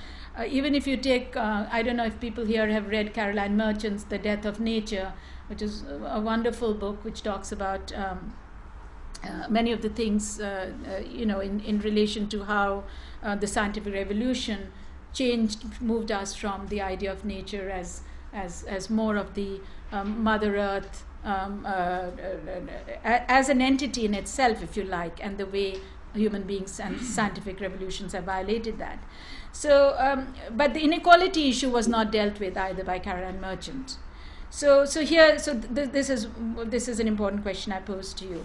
even if you take, I don't know if people here have read Caroline Merchant's The Death of Nature, which is a wonderful book which talks about many of the things, in relation to how the scientific revolution moved us from the idea of nature as more of the Mother Earth, as an entity in itself, if you like, and the way human beings and scientific revolutions have violated that. So, but the inequality issue was not dealt with either by Caroline Merchant. So this is an important question I pose to you.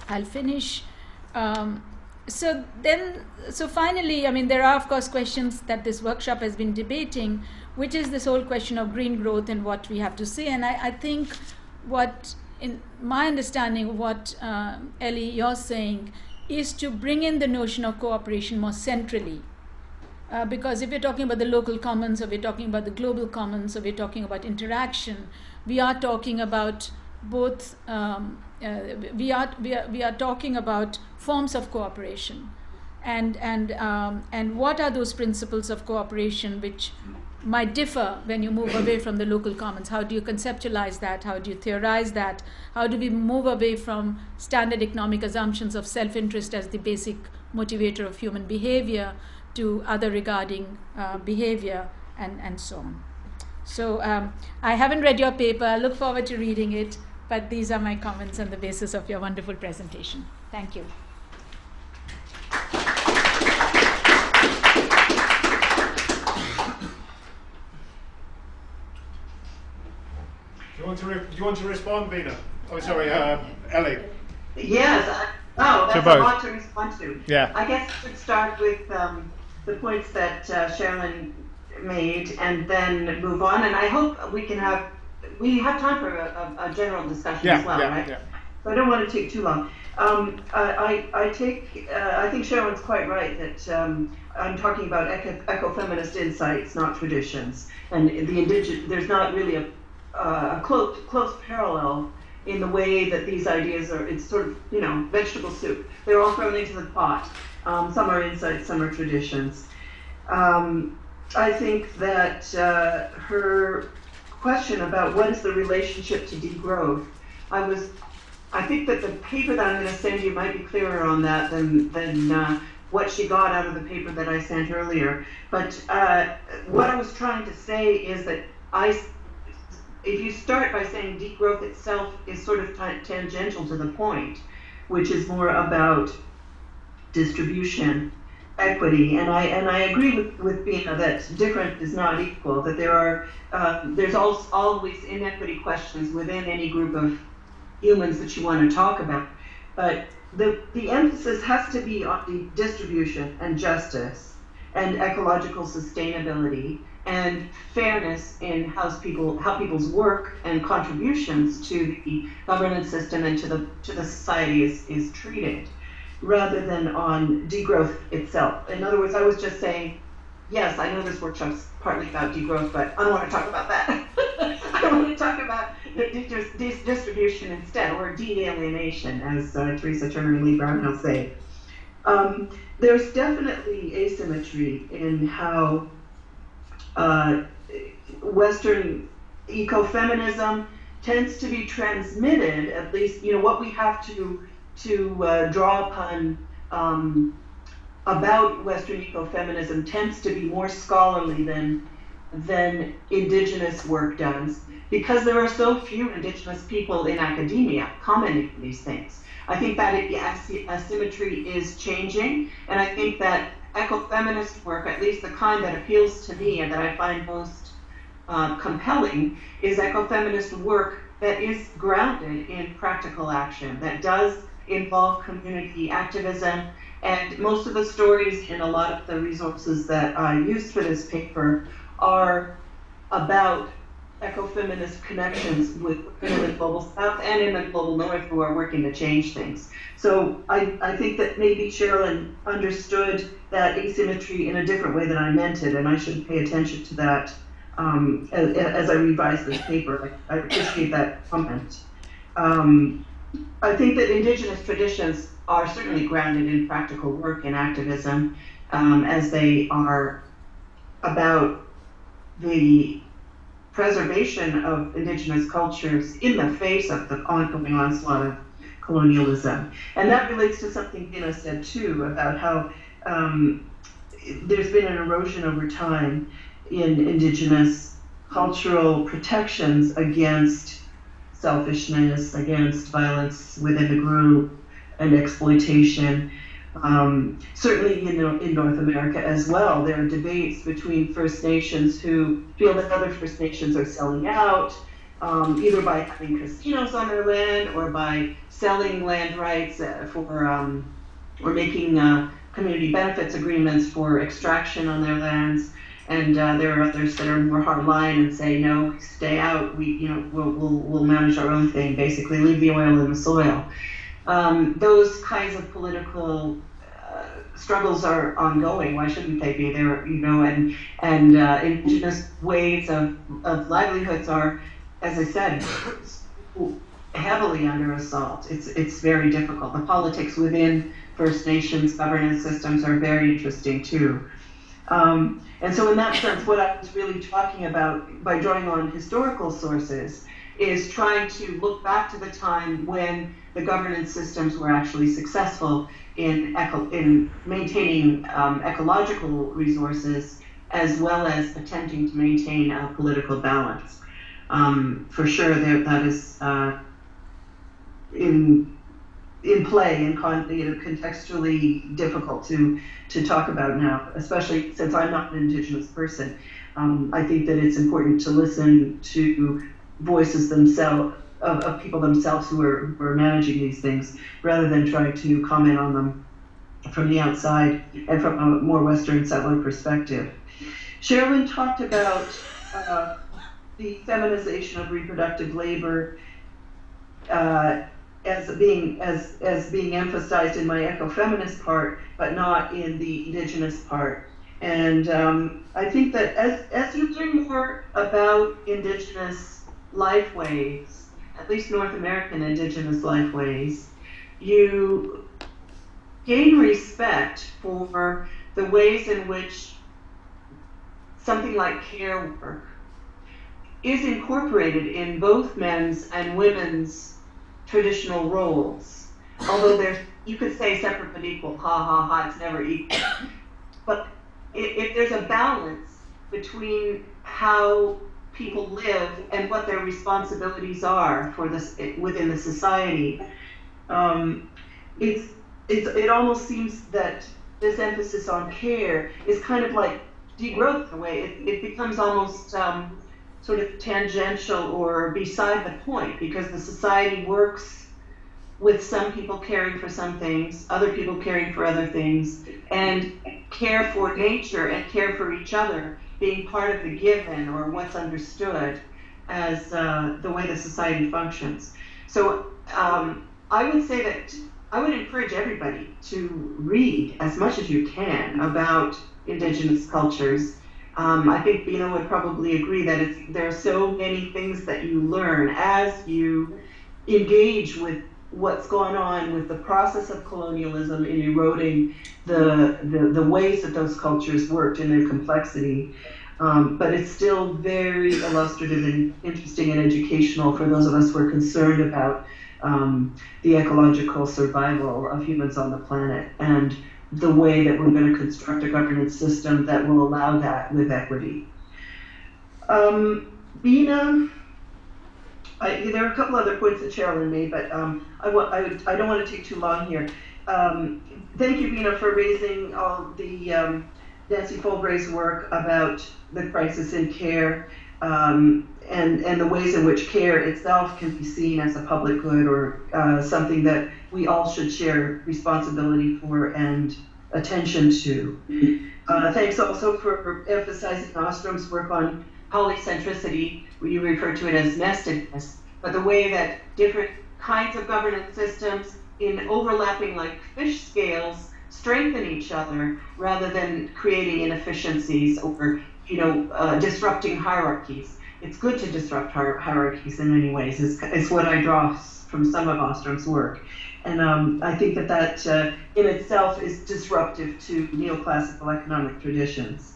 I'll finish. So finally, I mean, there are of course questions that this workshop has been debating, which is this whole question of green growth and what we have to say. And I think what, in my understanding of what Ellie, you're saying, is to bring in the notion of cooperation more centrally. Because if we're talking about the local commons, or we're talking about the global commons, or we're talking about interaction, we are talking about both. We are talking about forms of cooperation, and what are those principles of cooperation which might differ when you move away from the local commons? How do you conceptualize that? How do you theorize that? How do we move away from standard economic assumptions of self-interest as the basic motivator of human behavior to other regarding behavior and so on. So I haven't read your paper. I look forward to reading it, but these are my comments on the basis of your wonderful presentation. Thank you. Do you want to respond, Veena? Oh, sorry, Ellie. Yes. That's a lot to respond to. Yeah. I guess I should start with the points that Sherilyn made, and then move on. And I hope we have time for a general discussion as well, right? Yeah. So I don't want to take too long. I think Sherilyn's quite right that I'm talking about ecofeminist insights, not traditions, and there's not really a close parallel in the way that these ideas are. It's sort of, vegetable soup. They're all thrown into the pot. Some are insights, some are traditions. I think that her question about what is the relationship to degrowth, I think that the paper that I'm going to send you might be clearer on that than what she got out of the paper that I sent earlier. But what I was trying to say is that if you start by saying degrowth itself is sort of tangential to the point, which is more about distribution, equity, and I agree with Veena that different is not equal, that there's always inequity questions within any group of humans that you want to talk about, but the emphasis has to be on the distribution and justice and ecological sustainability and fairness in how people's work and contributions to the governance system and to the society is treated, rather than on degrowth itself. In other words, I was just saying, yes, I know this workshop's partly about degrowth, but I don't want to talk about that. I want to talk about distribution instead, or de-alienation, as Teresa Turner and Lee Brownhouse say. There's definitely asymmetry in how Western ecofeminism tends to be transmitted, at least, what we have to draw upon about Western ecofeminism tends to be more scholarly than Indigenous work does, because there are so few Indigenous people in academia commenting on these things. I think that asymmetry is changing, and I think that ecofeminist work, at least the kind that appeals to me and that I find most compelling, is ecofeminist work that is grounded in practical action, that does involve community activism. And most of the stories in a lot of the resources that I used for this paper are about ecofeminist connections with women in the global south and in the global north who are working to change things. So I think that maybe Sherilyn understood that asymmetry in a different way than I meant it, and I should pay attention to that as I revise this paper. I appreciate that comment. I think that Indigenous traditions are certainly grounded in practical work and activism, as they are about the preservation of Indigenous cultures in the face of the ongoing onslaught of colonialism. And that relates to something Veena said too, about how there's been an erosion over time in Indigenous cultural protections against selfishness, against violence within the group, and exploitation. Certainly in North America as well, there are debates between First Nations who feel that other First Nations are selling out, either by having casinos on their land or by selling land rights or making community benefits agreements for extraction on their lands. And there are others that are more hardline and say, no, stay out. We'll manage our own thing. Basically, leave the oil in the soil. Those kinds of political struggles are ongoing. Why shouldn't they be there? And Indigenous ways of livelihoods are, as I said, heavily under assault. It's very difficult. The politics within First Nations governance systems are very interesting too. And so in that sense, what I was really talking about by drawing on historical sources is trying to look back to the time when the governance systems were actually successful in maintaining ecological resources, as well as attempting to maintain a political balance. For sure, that is in play and contextually difficult to talk about now, especially since I'm not an Indigenous person. I think that it's important to listen to voices themselves, of people themselves who are managing these things, rather than trying to comment on them from the outside and from a more Western settler perspective. Sherilyn talked about the feminization of reproductive labor as being emphasized in my ecofeminist part, but not in the Indigenous part. And I think that as you learn more about Indigenous lifeways, at least North American Indigenous lifeways, you gain respect for the ways in which something like care work is incorporated in both men's and women's traditional roles. Although you could say separate but equal, ha ha ha, it's never equal. But if there's a balance between how people live and what their responsibilities are for this within the society, it almost seems that this emphasis on care is kind of like degrowth in a way. It becomes almost sort of tangential or beside the point, because the society works with some people caring for some things, other people caring for other things, and care for nature and care for each other being part of the given or what's understood as the way the society functions. So I would say that I would encourage everybody to read as much as you can about Indigenous cultures. I think Bina would probably agree that there are so many things that you learn as you engage with what's going on with the process of colonialism in eroding the ways that those cultures worked in their complexity. But it's still very illustrative and interesting and educational for those of us who are concerned about the ecological survival of humans on the planet, and the way that we're going to construct a governance system that will allow that with equity. Bina, there are a couple other points that Sherilyn made, but I don't want to take too long here. Thank you, Bina, for raising all the Nancy Fulbray's work about the crisis in care, and the ways in which care itself can be seen as a public good, or something that we all should share responsibility for and attention to. Thanks also for emphasizing Ostrom's work on polycentricity, where you refer to it as nestedness, but the way that different kinds of governance systems in overlapping like fish scales strengthen each other rather than creating inefficiencies or disrupting hierarchies. It's good to disrupt hierarchies in many ways, is what I draw from some of Ostrom's work. And I think that in itself is disruptive to neoclassical economic traditions.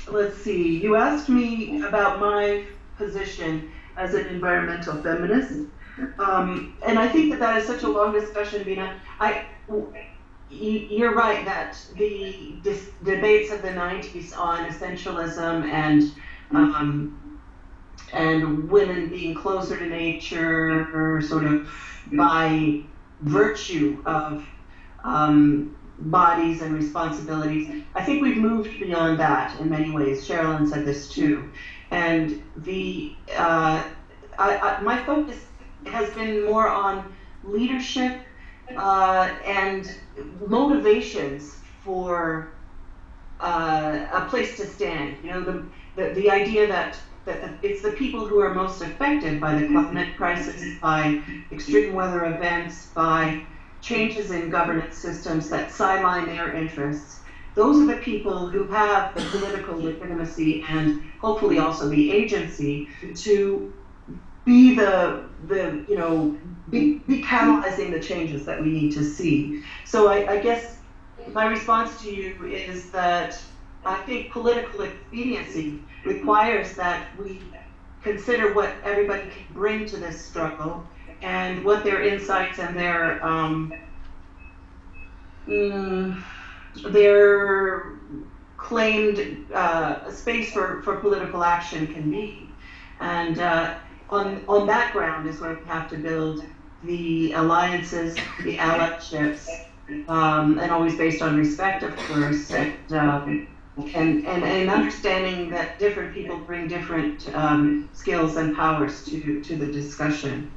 Let's see, you asked me about my position as an environmental feminist. And I think that is such a long discussion, Bina. You're right that the debates of the 90s on essentialism and women being closer to nature, sort of by virtue of bodies and responsibilities, I think we've moved beyond that in many ways. Sherilyn said this too. And my focus has been more on leadership and motivations for a place to stand. The idea that it's the people who are most affected by the climate crisis, by extreme weather events, by changes in governance systems that sideline their interests. Those are the people who have the political legitimacy and hopefully also the agency to be be catalyzing the changes that we need to see. So I guess my response to you is that I think political expediency requires that we consider what everybody can bring to this struggle and what their insights and their claimed space for political action can be. And on that ground is where we have to build the alliances, the allyships, and always based on respect, of course, and understanding that different people bring different skills and powers to the discussion.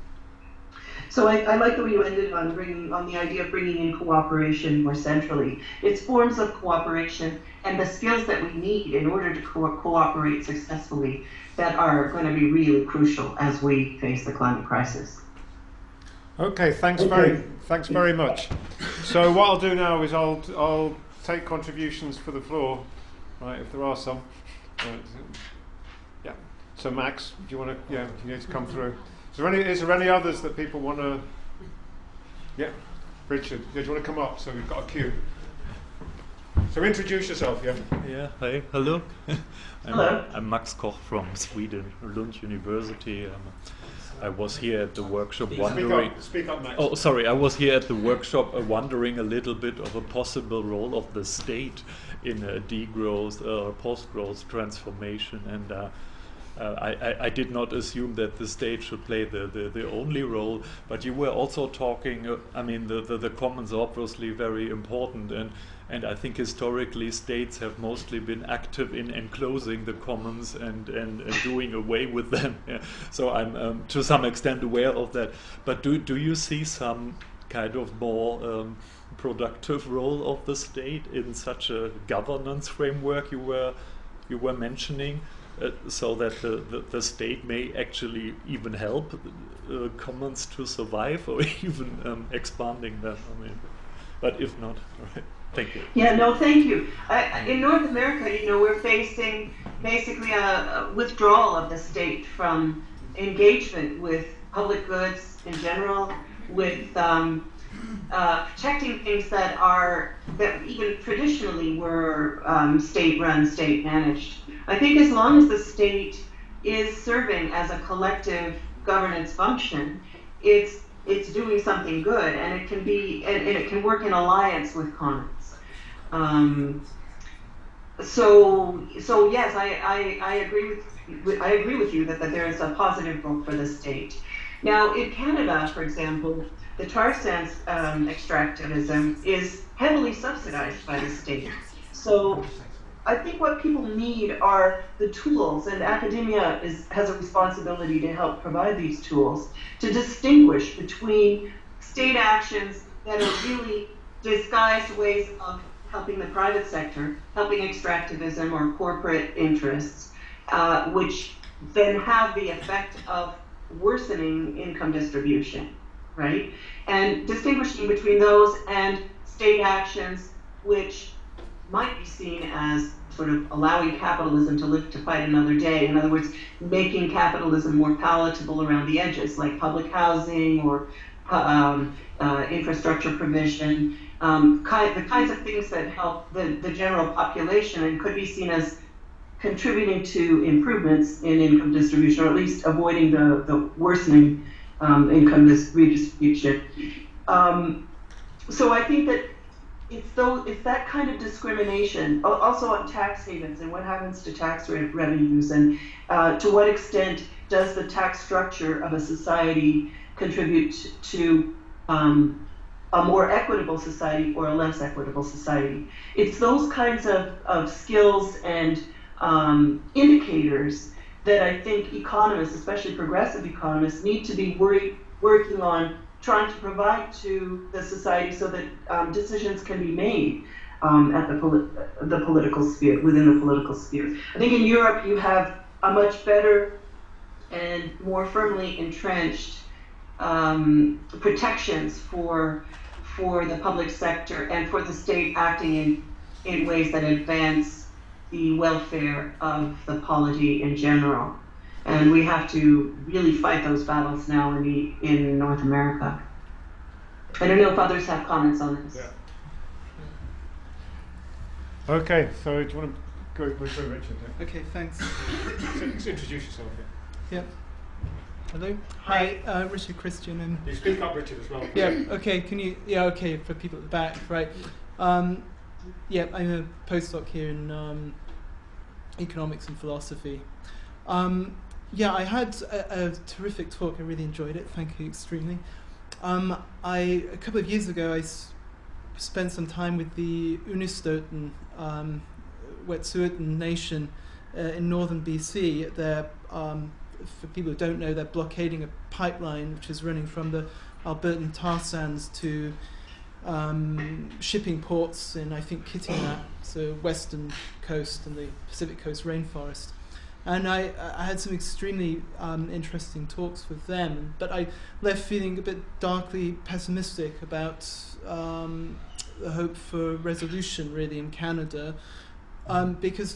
So I like the way you ended on the idea of bringing in cooperation more centrally. It's forms of cooperation and the skills that we need in order to cooperate successfully that are going to be really crucial as we face the climate crisis. Okay, thanks very much. So what I'll do now is I'll take contributions for the floor, right? If there are some. Right. Yeah. So Max, do you want to? Yeah, you need to come through. Is there any others that people want to? Yeah, Richard, do you want to come up? So we've got a queue. So introduce yourself, yeah. Yeah. Hi. Hello. Hello. I'm Max Koch from Sweden, Lund University. I was here at the workshop wondering. Speak up, Max. Oh, sorry. I was here at the workshop wondering a little bit of a possible role of the state in degrowth or post-growth transformation, and I did not assume that the state should play the only role. But you were also talking. I mean, the commons are obviously very important, and I think historically states have mostly been active in enclosing the commons and doing away with them. Yeah. So I'm to some extent aware of that. But do you see some kind of more productive role of the state in such a governance framework you were mentioning, so that the state may actually even help commons to survive or even expanding them? I mean, but if not, all right. Thank you. Yeah, no, thank you. In North America, we're facing basically a withdrawal of the state from engagement with public goods in general, with protecting things that even traditionally were state-run, state-managed. I think as long as the state is serving as a collective governance function, it's doing something good, and it can be, and it can work in alliance with commons. So yes, I agree with you that there is a positive role for the state. Now in Canada, for example, the tar sands extractivism is heavily subsidized by the state. So I think what people need are the tools, and academia has a responsibility to help provide these tools to distinguish between state actions that are really disguised ways of helping the private sector, helping extractivism or corporate interests, which then have the effect of worsening income distribution, right? And distinguishing between those and state actions which might be seen as sort of allowing capitalism to live to fight another day. In other words, making capitalism more palatable around the edges, like public housing or infrastructure provision, the kinds of things that help the general population and could be seen as contributing to improvements in income distribution, or at least avoiding the worsening income redistribution. So I think that it's that kind of discrimination, also on tax havens and what happens to tax revenues, and to what extent does the tax structure of a society contribute to a more equitable society or a less equitable society. It's those kinds of skills and indicators that I think economists, especially progressive economists, need to be working on trying to provide to the society so that decisions can be made at the political sphere, within the political sphere. I think in Europe you have a much better and more firmly entrenched protections for the public sector and for the state acting in ways that advance the welfare of the polity in general. And we have to really fight those battles now in North America. I don't know if others have comments on this. Yeah. Okay, so do you want to Go Richard. Okay, thanks. Introduce yourself. Yeah. Hello. Hi, Richard Christian. And You speak up, Richard, as well. yeah. Okay. Can you? Yeah. Okay. For people at the back, right? Yeah. I'm a postdoc here in economics and philosophy. Yeah. I had a terrific talk. I really enjoyed it. Thank you extremely. A couple of years ago, I spent some time with the Unistoten Wet'suwet'en Nation in northern BC. They're, for people who don't know, they're blockading a pipeline which is running from the Albertan tar sands to shipping ports in, I think, Kitimat, so western coast and the Pacific coast rainforest. And I had some extremely interesting talks with them, but I left feeling a bit darkly pessimistic about the hope for resolution, really, in Canada, because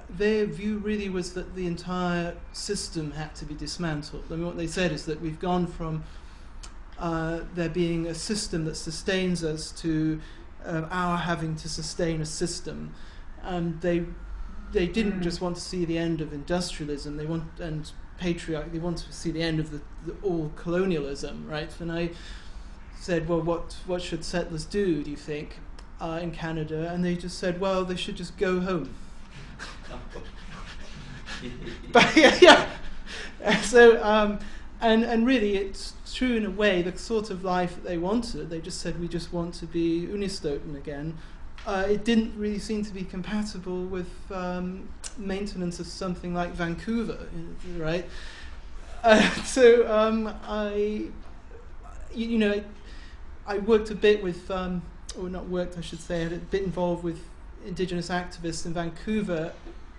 their view really was that the entire system had to be dismantled. I mean, what they said is that we've gone from there being a system that sustains us to our having to sustain a system. They didn't just want to see the end of industrialism. They want and patriarchy. They want to see the end of the all colonialism, right? And I said, well, what should settlers do you think, in Canada? And they just said, well, they should just go home. But yeah. So and really, it's true in a way. The sort of life that they wanted, they just said, we just want to be Unistoten again. It didn't really seem to be compatible with maintenance of something like Vancouver, right? So I worked a bit with, or not worked, I should say, I had a bit involved with Indigenous activists in Vancouver,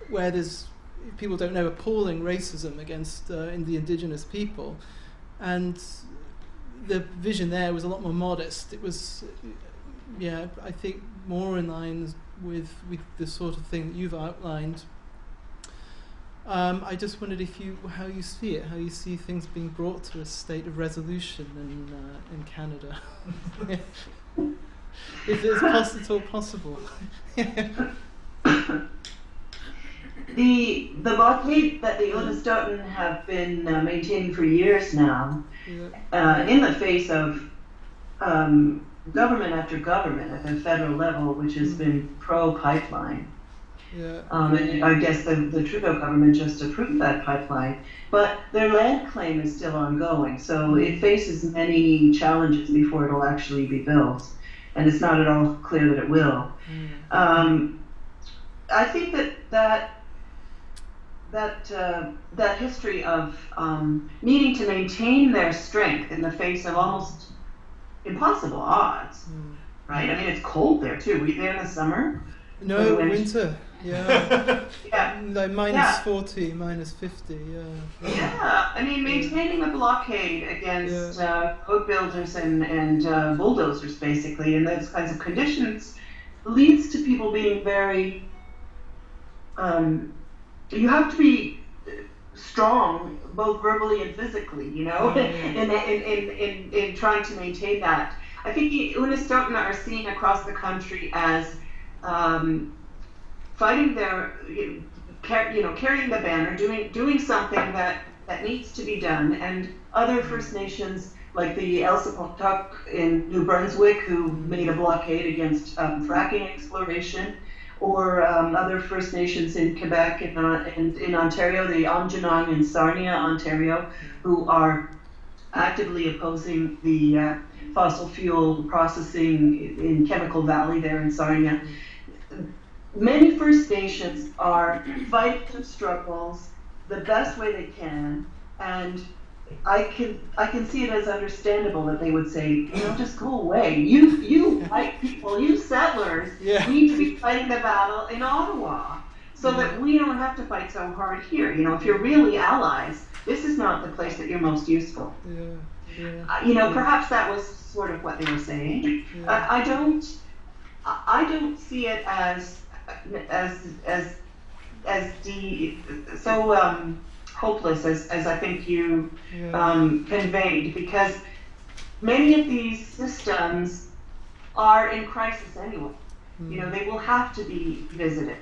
where there's, people don't know, appalling racism against the Indigenous people, and the vision there was a lot more modest. It was, yeah, I think more in line with the sort of thing that you've outlined. I just wondered how you see it, how you see things being brought to a state of resolution in Canada. If it's at all possible. The blockade that the Unistoten have been maintaining for years now, in the face of government after government at the federal level, which has been pro-pipeline. Yeah. And I guess the Trudeau government just approved that pipeline, but their land claim is still ongoing, so it faces many challenges before it'll actually be built, and it's not at all clear that it will. I think that history of needing to maintain their strength in the face of almost impossible odds, right? I mean, it's cold there too. Were you there in the summer? No, winter. Yeah. Yeah. Like minus 40, minus 50. Yeah. Yeah. I mean, maintaining a blockade against boat builders and bulldozers, basically, in those kinds of conditions, leads to people being very. You have to be strong, both verbally and physically, in trying to maintain that. I think the Unistoten are seen across the country as fighting their, carrying the banner, doing something that needs to be done, and other First Nations like the Elsipogtog in New Brunswick, who made a blockade against fracking exploration, or other First Nations in Quebec and in Ontario, the Aamjiwnaang in Sarnia, Ontario, who are actively opposing the fossil fuel processing in Chemical Valley there in Sarnia. Many First Nations are fighting through struggles the best way they can, and I can see it as understandable that they would say, just go away. You white people, you settlers, need to be fighting the battle in Ottawa, so that we don't have to fight so hard here. If you're really allies, this is not the place that you're most useful. Perhaps that was sort of what they were saying. I don't see it as hopeless as I think you conveyed, because many of these systems are in crisis anyway. They will have to be visited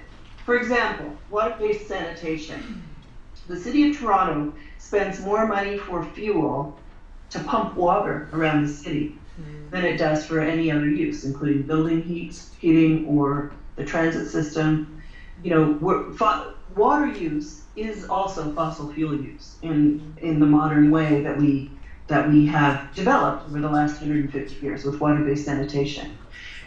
For example, water-based sanitation. The city of Toronto spends more money for fuel to pump water around the city than it does for any other use, including building heating, or the transit system. You know, water use is also fossil fuel use in the modern way that we have developed over the last 150 years with water-based sanitation.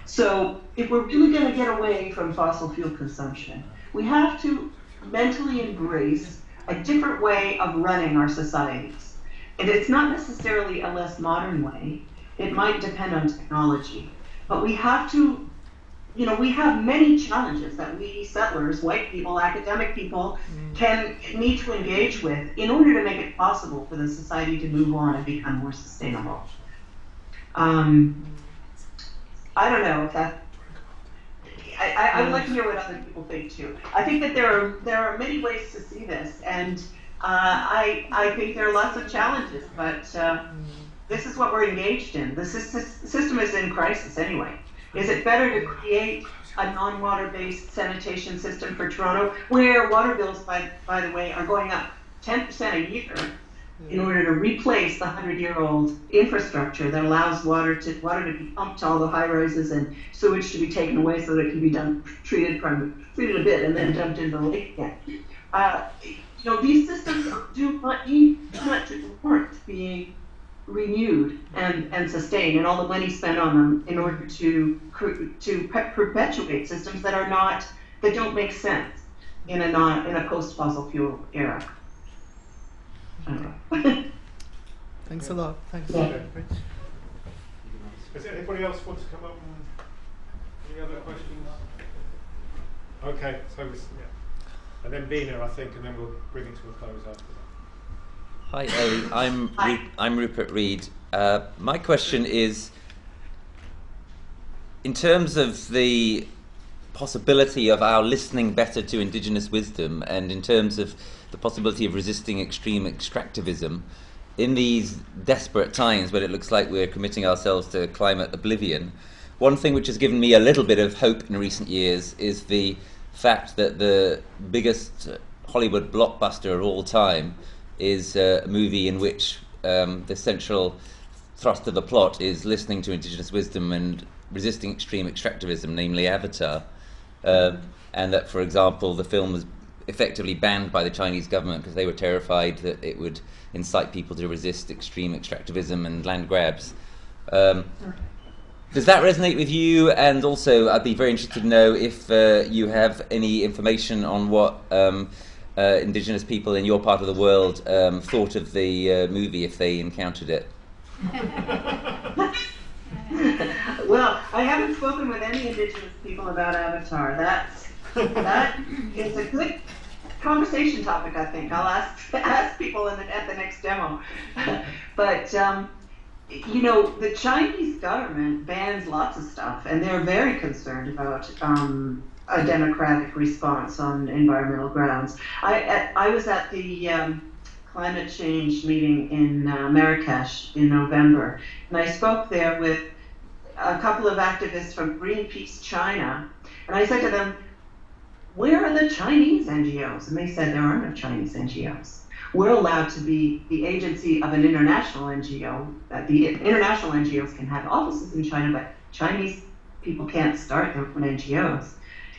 So if we're really going to get away from fossil fuel consumption, we have to mentally embrace a different way of running our societies. And it's not necessarily a less modern way. It might depend on technology. But we have to, you know, we have many challenges that we settlers, white people, academic people, need to engage with in order to make it possible for the society to move on and become more sustainable. I don't know if that. I would like to hear what other people think too. I think that there are many ways to see this, and I think there are lots of challenges, but this is what we're engaged in. The system is in crisis anyway. Is it better to create a non-water-based sanitation system for Toronto, where water bills, by the way, are going up 10% a year, in order to replace the 100-year-old infrastructure that allows water to be pumped to all the high rises and sewage to be taken away so that it can be treated a bit and then dumped into the lake again. You know, these systems do not warrant being renewed and sustained, and all the money spent on them in order to perpetuate systems that don't make sense in a post-fossil fuel era. Thanks a lot. Thanks. Okay. Does anybody else want to come up and any other questions? Okay, so and then Bina, I think, and then we'll bring it to a close after that. Hi Ellie, I'm Rupert Reed. My question is, in terms of the possibility of our listening better to Indigenous wisdom, and in terms of the possibility of resisting extreme extractivism, in these desperate times when it looks like we're committing ourselves to climate oblivion, one thing which has given me a little bit of hope in recent years is the fact that the biggest Hollywood blockbuster of all time is a movie in which the central thrust of the plot is listening to Indigenous wisdom and resisting extreme extractivism, namely Avatar. And that, for example, the film was effectively banned by the Chinese government because they were terrified that it would incite people to resist extreme extractivism and land grabs. Does that resonate with you? And also, I'd be very interested to know if you have any information on what Indigenous people in your part of the world thought of the movie if they encountered it. Well, I haven't spoken with any Indigenous people about Avatar. That is a good conversation topic, I think. I'll ask people at the next demo. But you know, the Chinese government bans lots of stuff, and they're very concerned about a democratic response on environmental grounds. I was at the climate change meeting in Marrakesh in November, and I spoke there with a couple of activists from Greenpeace China, and I said to them, where are the Chinese NGOs? And they said, there are no Chinese NGOs. We're allowed to be the agency of an international NGO. The international NGOs can have offices in China, but Chinese people can't start their own NGOs.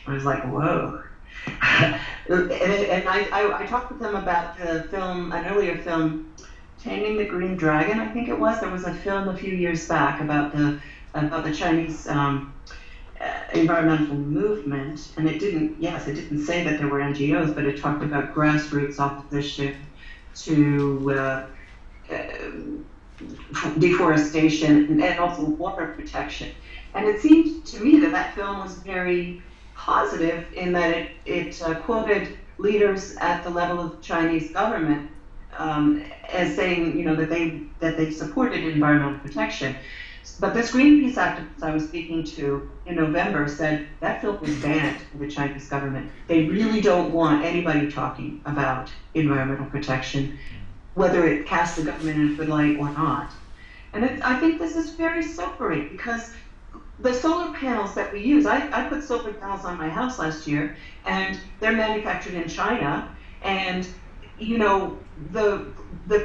I was like, whoa. And I talked with them about the film, an earlier film, Taming the Green Dragon, I think it was. There was a film a few years back about the Chinese environmental movement, and it didn't say that there were NGOs, but it talked about grassroots opposition to deforestation and also water protection. And it seemed to me that film was very positive in that it quoted leaders at the level of the Chinese government as saying, you know, that they supported environmental protection. But this Greenpeace activist I was speaking to in November said that film was banned by the Chinese government. They really don't want anybody talking about environmental protection, whether it casts the government in a good light or not. And I think this is very sobering, because the solar panels that we use, I put solar panels on my house last year, and they're manufactured in China, and you know, the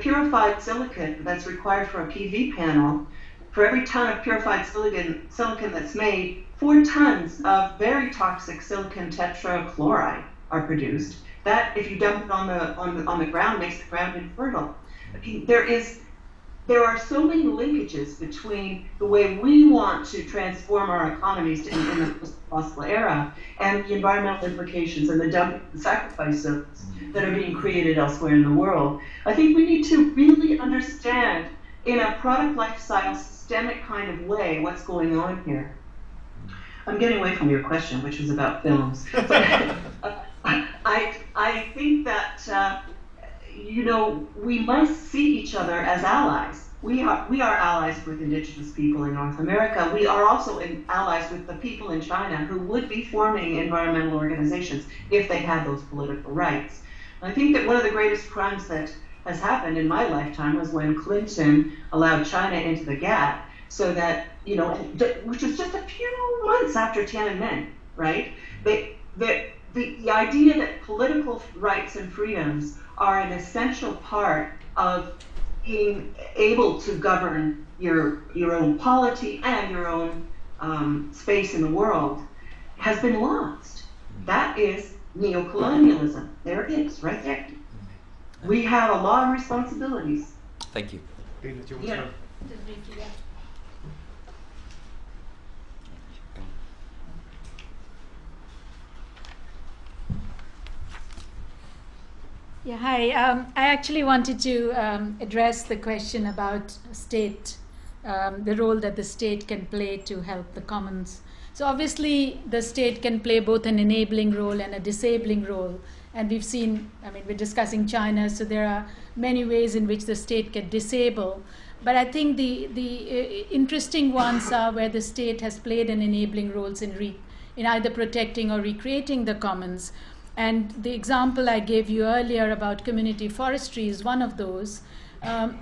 purified silicon that's required for a PV panel, for every ton of purified silicon that's made, 4 tons of very toxic silicon tetrachloride are produced. That, if you dump it on the ground, makes the ground infertile. I mean, there are so many linkages between the way we want to transform our economies in the possible era and the environmental implications and the sacrifices that are being created elsewhere in the world. I think we need to really understand in a product lifestyle systemic kind of way what's going on here. I'm getting away from your question, which was about films. I think that you know, we must see each other as allies. We are allies with Indigenous people in North America. We are also allies with the people in China who would be forming environmental organizations if they had those political rights. I think that one of the greatest crimes that has happened in my lifetime was when Clinton allowed China into the GATT, so that, you know, which was just a few months after Tiananmen, right? The idea that political rights and freedoms are an essential part of being able to govern your own polity and your own space in the world has been lost. That is neocolonialism. There it is, right there. We have a lot of responsibilities. Thank you. Dina, do you want Yeah. to? Yeah, hi. I actually wanted to address the question about state, the role that the state can play to help the commons. So obviously, the state can play both an enabling role and a disabling role. And we've seen, I mean, we're discussing China, so there are many ways in which the state can disable. But I think the interesting ones are where the state has played an enabling roles in either protecting or recreating the commons. And the example I gave you earlier about community forestry is one of those,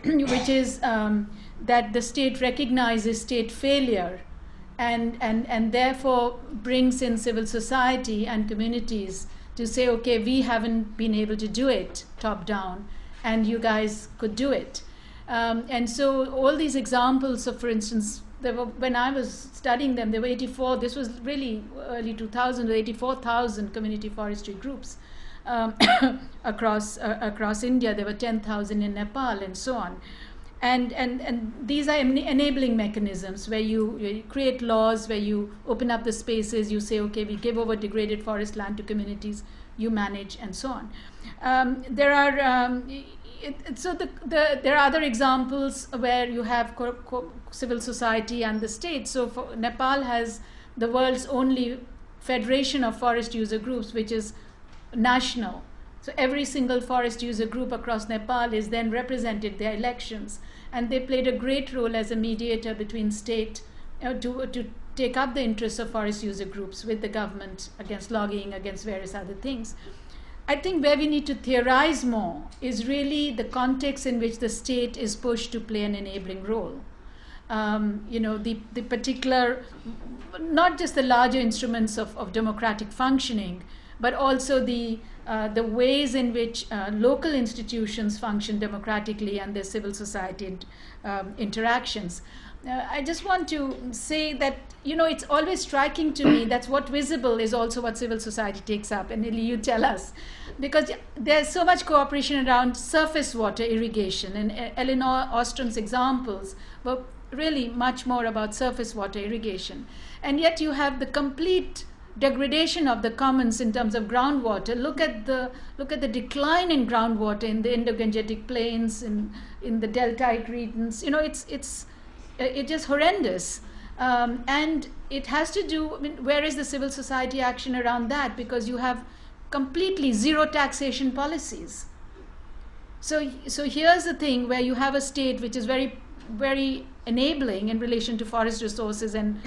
which is that the state recognizes state failure and therefore brings in civil society and communities to say, okay, we haven't been able to do it top down, and you guys could do it. And so all these examples of, for instance, when I was studying them, there were 84, this was really early 2000, 84,000 community forestry groups across India. There were 10,000 in Nepal and so on. And these are enabling mechanisms where you create laws, where you open up the spaces, you say, okay, we give over degraded forest land to communities, you manage, and so on. There are other examples where you have civil society and the state. So Nepal has the world's only federation of forest user groups, which is national. So every single forest user group across Nepal is then represented in their elections. And they played a great role as a mediator between state to take up the interests of forest user groups with the government against logging, against various other things. I think where we need to theorize more is really the context in which the state is pushed to play an enabling role. The particular, not just the larger instruments of democratic functioning, but also the ways in which local institutions function democratically and their civil society interactions. I just want to say that, it's always striking to me that's what visible is also what civil society takes up. And Ellie, you tell us. Because there's so much cooperation around surface water irrigation. And Eleanor Ostron's examples were really much more about surface water irrigation. And yet you have the complete degradation of the commons in terms of groundwater. Look at the decline in groundwater in the Indo-Gangetic plains, in the deltaic regions. It's just horrendous. And it has to do, where is the civil society action around that? Because you have completely zero taxation policies. So here's the thing where you have a state which is very, very enabling in relation to forest resources and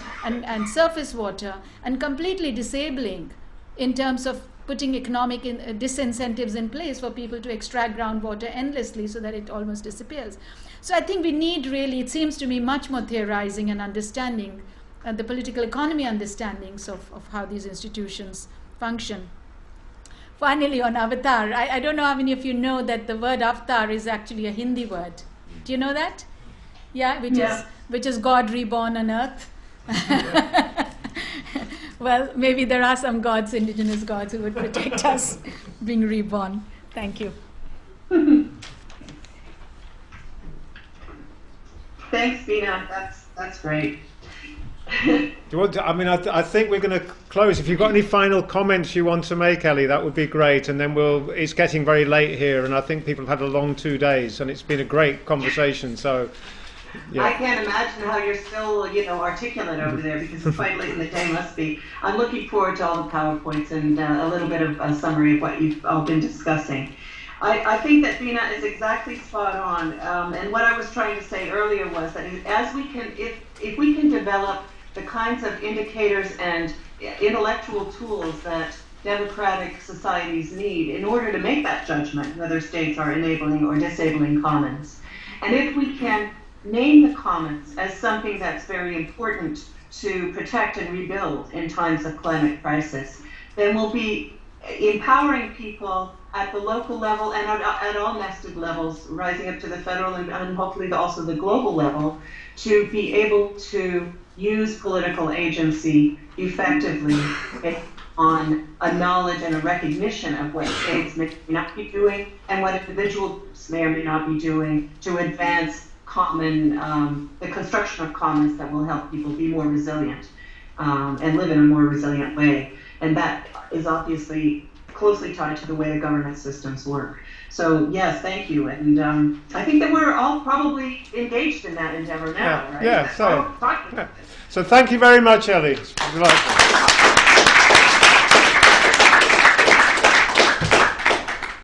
surface water, and completely disabling in terms of putting economic disincentives in place for people to extract groundwater endlessly so that it almost disappears. So I think we need really, it seems to me, much more theorizing and understanding the political economy understandings of how these institutions function. Finally, on avatar, I don't know how many of you know that the word avatar is actually a Hindi word. Do you know that? Yeah, which is God reborn on earth. Well, maybe there are some gods, indigenous gods, who would protect us being reborn. Thank you. Thanks, Bina. That's great. Do you want to, I think we're going to close. If you've got any final comments you want to make, Ellie, that would be great. And then it's getting very late here, and I think people have had a long 2 days, and it's been a great conversation. So, yeah. I can't imagine how you're still, articulate over there, because it's quite late in the day, must be. I'm looking forward to all the PowerPoints and a little bit of a summary of what you've all been discussing. I think that Bina is exactly spot on. And what I was trying to say earlier was that if we can develop the kinds of indicators and intellectual tools that democratic societies need in order to make that judgment whether states are enabling or disabling commons. And if we can name the commons as something that's very important to protect and rebuild in times of climate crisis, then we'll be empowering people at the local level and at all nested levels, rising up to the federal and hopefully also the global level, to be able to use political agency effectively based on a knowledge and a recognition of what states may not be doing and what individuals may or may not be doing to advance the construction of commons that will help people be more resilient and live in a more resilient way. And that is obviously closely tied to the way the governance systems work. So yes, thank you. And I think that we're all probably engaged in that endeavor now, right? Yeah, so thank you very much, Ellie. It's delightful.